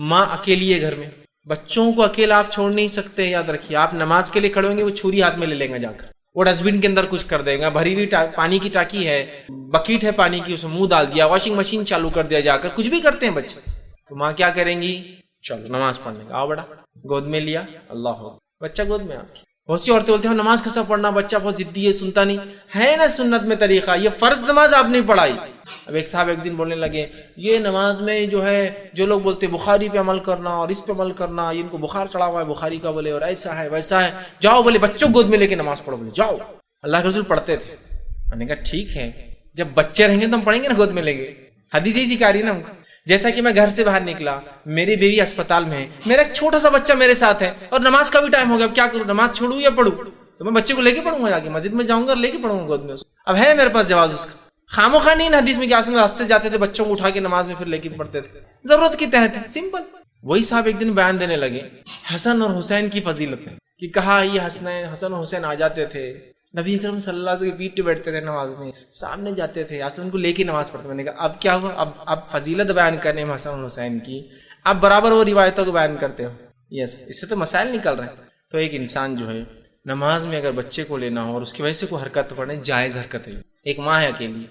ماں اکیلی ہے گھر میں، بچوں کو اکیلا آپ چھوڑ نہیں سکتے، یاد رکھیے، آپ نماز کے لیے کھڑے ہوں گے وہ چھری ہاتھ میں لے لیں گا، جا کر وہ ڈسٹ بن کے اندر کچھ کر دے گا، بھری ہوئی پانی کی ٹانکی ہے، بکیٹ ہے پانی کی، اسے منہ ڈال دیا، واشنگ مشین چالو کر دیا، جا کر کچھ بھی کرتے ہیں بچے، تو ماں کیا کریں گی؟ چلو نماز پڑھنے کا، آؤ بڑا، گود میں لیا، اللہ ہو، بچہ گود میں آپ کی۔ بہت سی عورتیں بولتے ہیں نماز کیسا پڑھنا، بچہ بہت ضدی ہے، سنتا نہیں ہے نا، سنت میں طریقہ، یہ فرض نماز آپ نے پڑھائی۔ اب ایک صاحب ایک دن بولنے لگے یہ نماز میں جو ہے جو لوگ بولتے بخاری پہ عمل کرنا اور اس پہ عمل کرنا، ان کو بخار چڑھا ہوا ہے بخاری کا، بولے اور ایسا ہے ویسا ہے، جاؤ بولے بچوں گود میں لے کے نماز پڑھو، بولے جاؤ۔ اللہ کے رسول پڑھتے تھے، میں نے کہا ٹھیک ہے، جب بچے رہیں گے تو ہم پڑھیں گے نا، گود میں لیں گے، حدیث یہی سکھا رہی ہے نا ہم کو۔ جیسا کہ میں گھر سے باہر نکلا، میری بیوی اسپتال میں ہے، میرا ایک چھوٹا سا بچہ میرے ساتھ ہے اور نماز کا بھی ٹائم ہو گیا، اب کیا کروں، نماز چھوڑوں یا پڑھوں؟ تو میں بچے کو لے کے پڑھوں گا، جا کے مسجد میں جاؤں گا اور لے کے پڑھوں گا گود میں اس کو۔ اب ہے میرے پاس جواز اس کا، خاموخواہ نہیں، حدیث میں کیا راستے جاتے تھے بچوں کو اٹھا کے نماز میں پھر لے کے پڑھتے تھے، ضرورت کے تحت ہے، سمپل۔ وہی صاحب ایک دن بیان دینے لگے حسن اور حسین کی فضیلت کہ کہا یہ حسن اور حسین آ جاتے تھے نبی اکرم صلی اللہ علیہ وسلم کے پیٹ پہ بیٹھتے تھے نماز میں، سامنے جاتے تھے، حسن کو لے کے نماز پڑھتے۔ میں نے کہا اب کیا ہوا، اب فضیلت بیان کرنے میں حسن اور حسین کی، اب برابر وہ روایتوں کو بیان کرتے ہو، یس، اس سے تو مسائل نکل رہے ہیں۔ تو ایک انسان جو ہے نماز میں اگر بچے کو لینا ہو اور اس کی وجہ سے کوئی حرکت پڑھنے، جائز حرکت ہے۔ ایک ماں ہے اکیلی،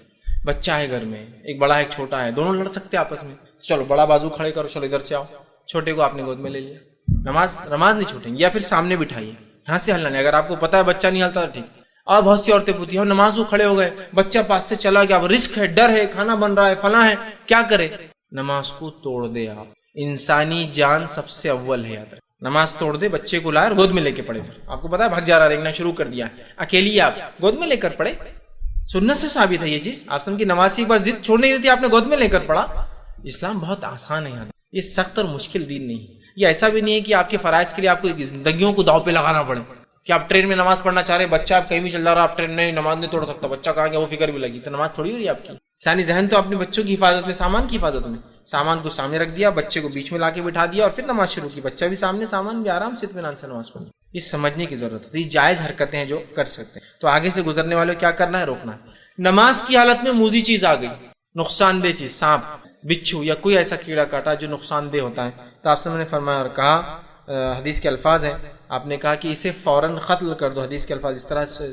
بچہ ہے گھر میں، ایک بڑا ہے ایک چھوٹا ہے، دونوں لڑ سکتے ہیں آپس میں، چلو بڑا بازو کھڑے کرو، چلو ادھر سے آؤ، چھوٹے کو آپ نے گود میں لے لیا، نماز نہیں چھوٹیں گی، یا پھر سامنے بٹھائیے، یہاں سے ہلنا نہیں، اگر آپ کو پتا ہے بچہ نہیں ہلتا تو ٹھیک۔ اور بہت سی عورتیں پوچھتی ہیں نماز کو کھڑے ہو گئے، بچہ پاس سے چلا گیا، اب رسک ہے، ڈر ہے، کھانا بن رہا ہے، فلاں ہے، کیا کرے؟ نماز کو توڑ دے آپ، انسانی جان سب سے اول ہے، یاد رکھ، نماز توڑ دے، بچے کو لائے اور گود میں لے کے پڑھے، پھر آپ کو پتا ہے بھگ جا رہا، ریگنا شروع کر دیا، اکیلی آپ گود میں لے کر پڑھے، سنت سے ثابت ہے یہ چیز۔ آپ کی نماز ایک بار ضد چھوڑ نہیں رہی تھی، آپ نے گود میں لے کر پڑھا۔ اسلام بہت آسان ہے، یاد، یہ سخت اور مشکل دین نہیں ہے، یہ ایسا بھی نہیں ہے کہ آپ کے فرائض کے لیے آپ کو زندگیوں کو داؤ پہ لگانا پڑے، کہ آپ ٹرین میں نماز پڑھنا چاہ رہے، بچہ آپ کہیں بھی چل رہا، آپ ٹرین نہیں نماز نہیں توڑ سکتا، بچہ کہاں گیا وہ فکر بھی لگی، تو نماز تھوڑی ہو رہی ہے آپ کی۔ ثانی ذہن تو اپنے بچوں کی حفاظت میں، سامان کی حفاظت میں، سامان کو سامنے رکھ دیا، بچے کو بیچ میں لا کے بٹھا دیا اور پھر نماز شروع کی، بچہ بھی سامنے، سامان بھی آرام سے اطمینان سے نماز پڑھی۔ یہ سمجھنے کی ضرورت ہے، یہ جائز حرکتیں ہیں جو کر سکتے ہیں۔ تو آگے سے گزرنے والے کیا کرنا ہے؟ روکنا ہے۔ نماز کی حالت میں موذی چیز آ گئی، نقصان دہ چیز، سانپ، بچھو یا کوئی ایسا کیڑا کاٹا جو نقصان دہ ہوتا ہے، تو آپ نے فرمایا اور کہا، حدیث کے الفاظ ہیں، آپ نے کہا کہ اسے فوراً قتل کر دو، حدیث کے الفاظ اس طرح سے،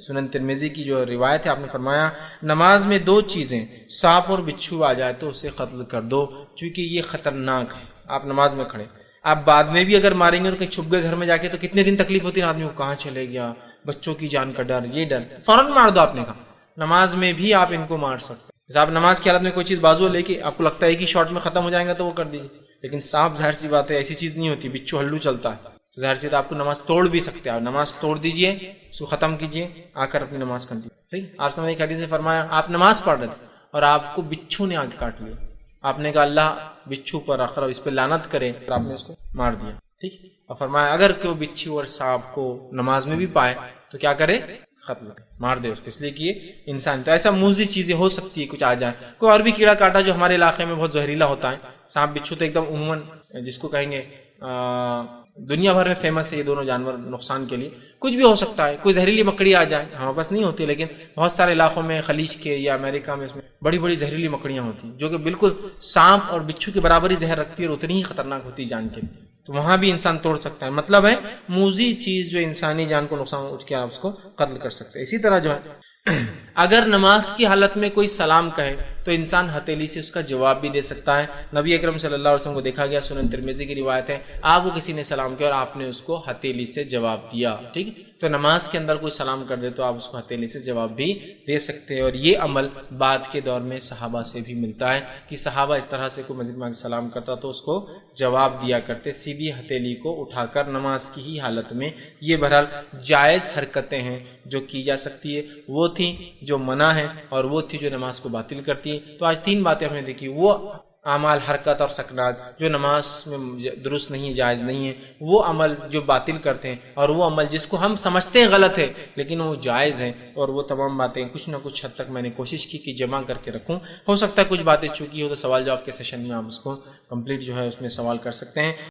سنن ترمذی کی جو روایت ہے، آپ نے فرمایا نماز میں دو چیزیں، سانپ اور بچھو آ جائے تو اسے قتل کر دو، کیونکہ یہ خطرناک ہے۔ آپ نماز میں کھڑے، آپ بعد میں بھی اگر ماریں گے اور کہیں چھپ گئے گھر میں جا کے تو کتنے دن تکلیف ہوتی ہے آدمی کو، کہاں چلے گیا، بچوں کی جان کا ڈر، یہ ڈر، فوراً مار دو۔ آپ نے کہا نماز میں بھی آپ ان کو مار سکتے ہیں، جیسے آپ نماز کی حالت میں کوئی چیز بازو لے کے آپ کو لگتا ہے کہ شارٹ میں ختم ہو جائے گا تو وہ کر دیجیے، لیکن سانپ ظاہر سی بات ہے ایسی چیز نہیں ہوتی، بچھو ہلو چلتا ہے، تو ظاہر سی بات آپ کو نماز توڑ بھی سکتے ہیں، آپ نماز توڑ دیجئے، اس کو ختم کیجئے، آ کر اپنی نماز کیجیے۔ ٹھیک، آپ سمجھ ایک حدیث سے فرمایا آپ نماز پڑھ رہے تھے اور آپ کو بچھو نے آ کے کاٹ لیا، آپ نے کہا اللہ بچھو پر اخرب اس پہ لعنت کرے، اور آپ نے اس کو مار دیا۔ ٹھیک، اور فرمایا اگر کوئی بچھو اور سانپ کو نماز میں بھی پائے تو کیا کرے؟ ختم کرے، مار دے اس کو، اس لیے کہ یہ انسان، تو ایسا موذی چیزیں ہو سکتی ہے کچھ آ جائے، کوئی اور بھی کیڑا کاٹا جو ہمارے علاقے میں بہت زہریلا ہوتا ہے، سانپ بچھو تو ایک دم عموماً جس کو کہیں گے دنیا بھر میں فیمس ہے یہ دونوں جانور نقصان کے لیے. کچھ بھی ہو سکتا ہے, کوئی زہریلی مکڑی آ جائے, ہمارے پاس نہیں ہوتی لیکن بہت سارے علاقوں میں خلیج کے یا امریکہ میں اس میں بڑی بڑی زہریلی مکڑیاں ہوتی ہیں جو کہ بالکل سانپ اور بچھو کے برابر ہی زہر رکھتی ہے اور اتنی ہی خطرناک ہوتی ہے جان کے لیے, تو وہاں بھی انسان توڑ سکتا ہے. مطلب ہے موذی چیز جو انسانی جان کو نقصان اس کے آپ اس کو قتل کر سکتے ہیں. اسی طرح جو ہے اگر نماز کی حالت میں کوئی سلام کہے تو انسان ہتھیلی سے اس کا جواب بھی دے سکتا ہے. نبی اکرم صلی اللہ علیہ وسلم کو دیکھا گیا, سنن ترمذی کی روایت ہے, آپ کو کسی نے سلام کیا اور آپ نے اس کو ہتھیلی سے جواب دیا. ٹھیک, تو نماز کے اندر کوئی سلام کر دے تو آپ اس کو ہتھیلی سے جواب بھی دے سکتے ہیں. اور یہ عمل بعد کے دور میں صحابہ سے بھی ملتا ہے کہ صحابہ اس طرح سے کوئی مسجد میں سلام کرتا تو اس کو جواب دیا کرتے سیدھی ہتھیلی کو اٹھا کر نماز کی ہی حالت میں. یہ بہرحال جائز حرکتیں ہیں جو کی جا سکتی ہے, وہ تھیں جو منع ہے اور وہ تھی جو نماز کو باطل کرتی ہیں. تو آج 3 باتیں ہم نے دیکھی, وہ اعمال حرکت اور سکنات جو نماز میں درست نہیں, جائز نہیں ہے, وہ عمل جو باطل کرتے ہیں, اور وہ عمل جس کو ہم سمجھتے ہیں غلط ہے لیکن وہ جائز ہیں. اور وہ تمام باتیں کچھ نہ کچھ حد تک میں نے کوشش کی کہ جمع کر کے رکھوں. ہو سکتا ہے کچھ باتیں چوکی ہو تو سوال جواب کے سیشن میں آپ اس کو کمپلیٹ جو ہے اس میں سوال کر سکتے ہیں.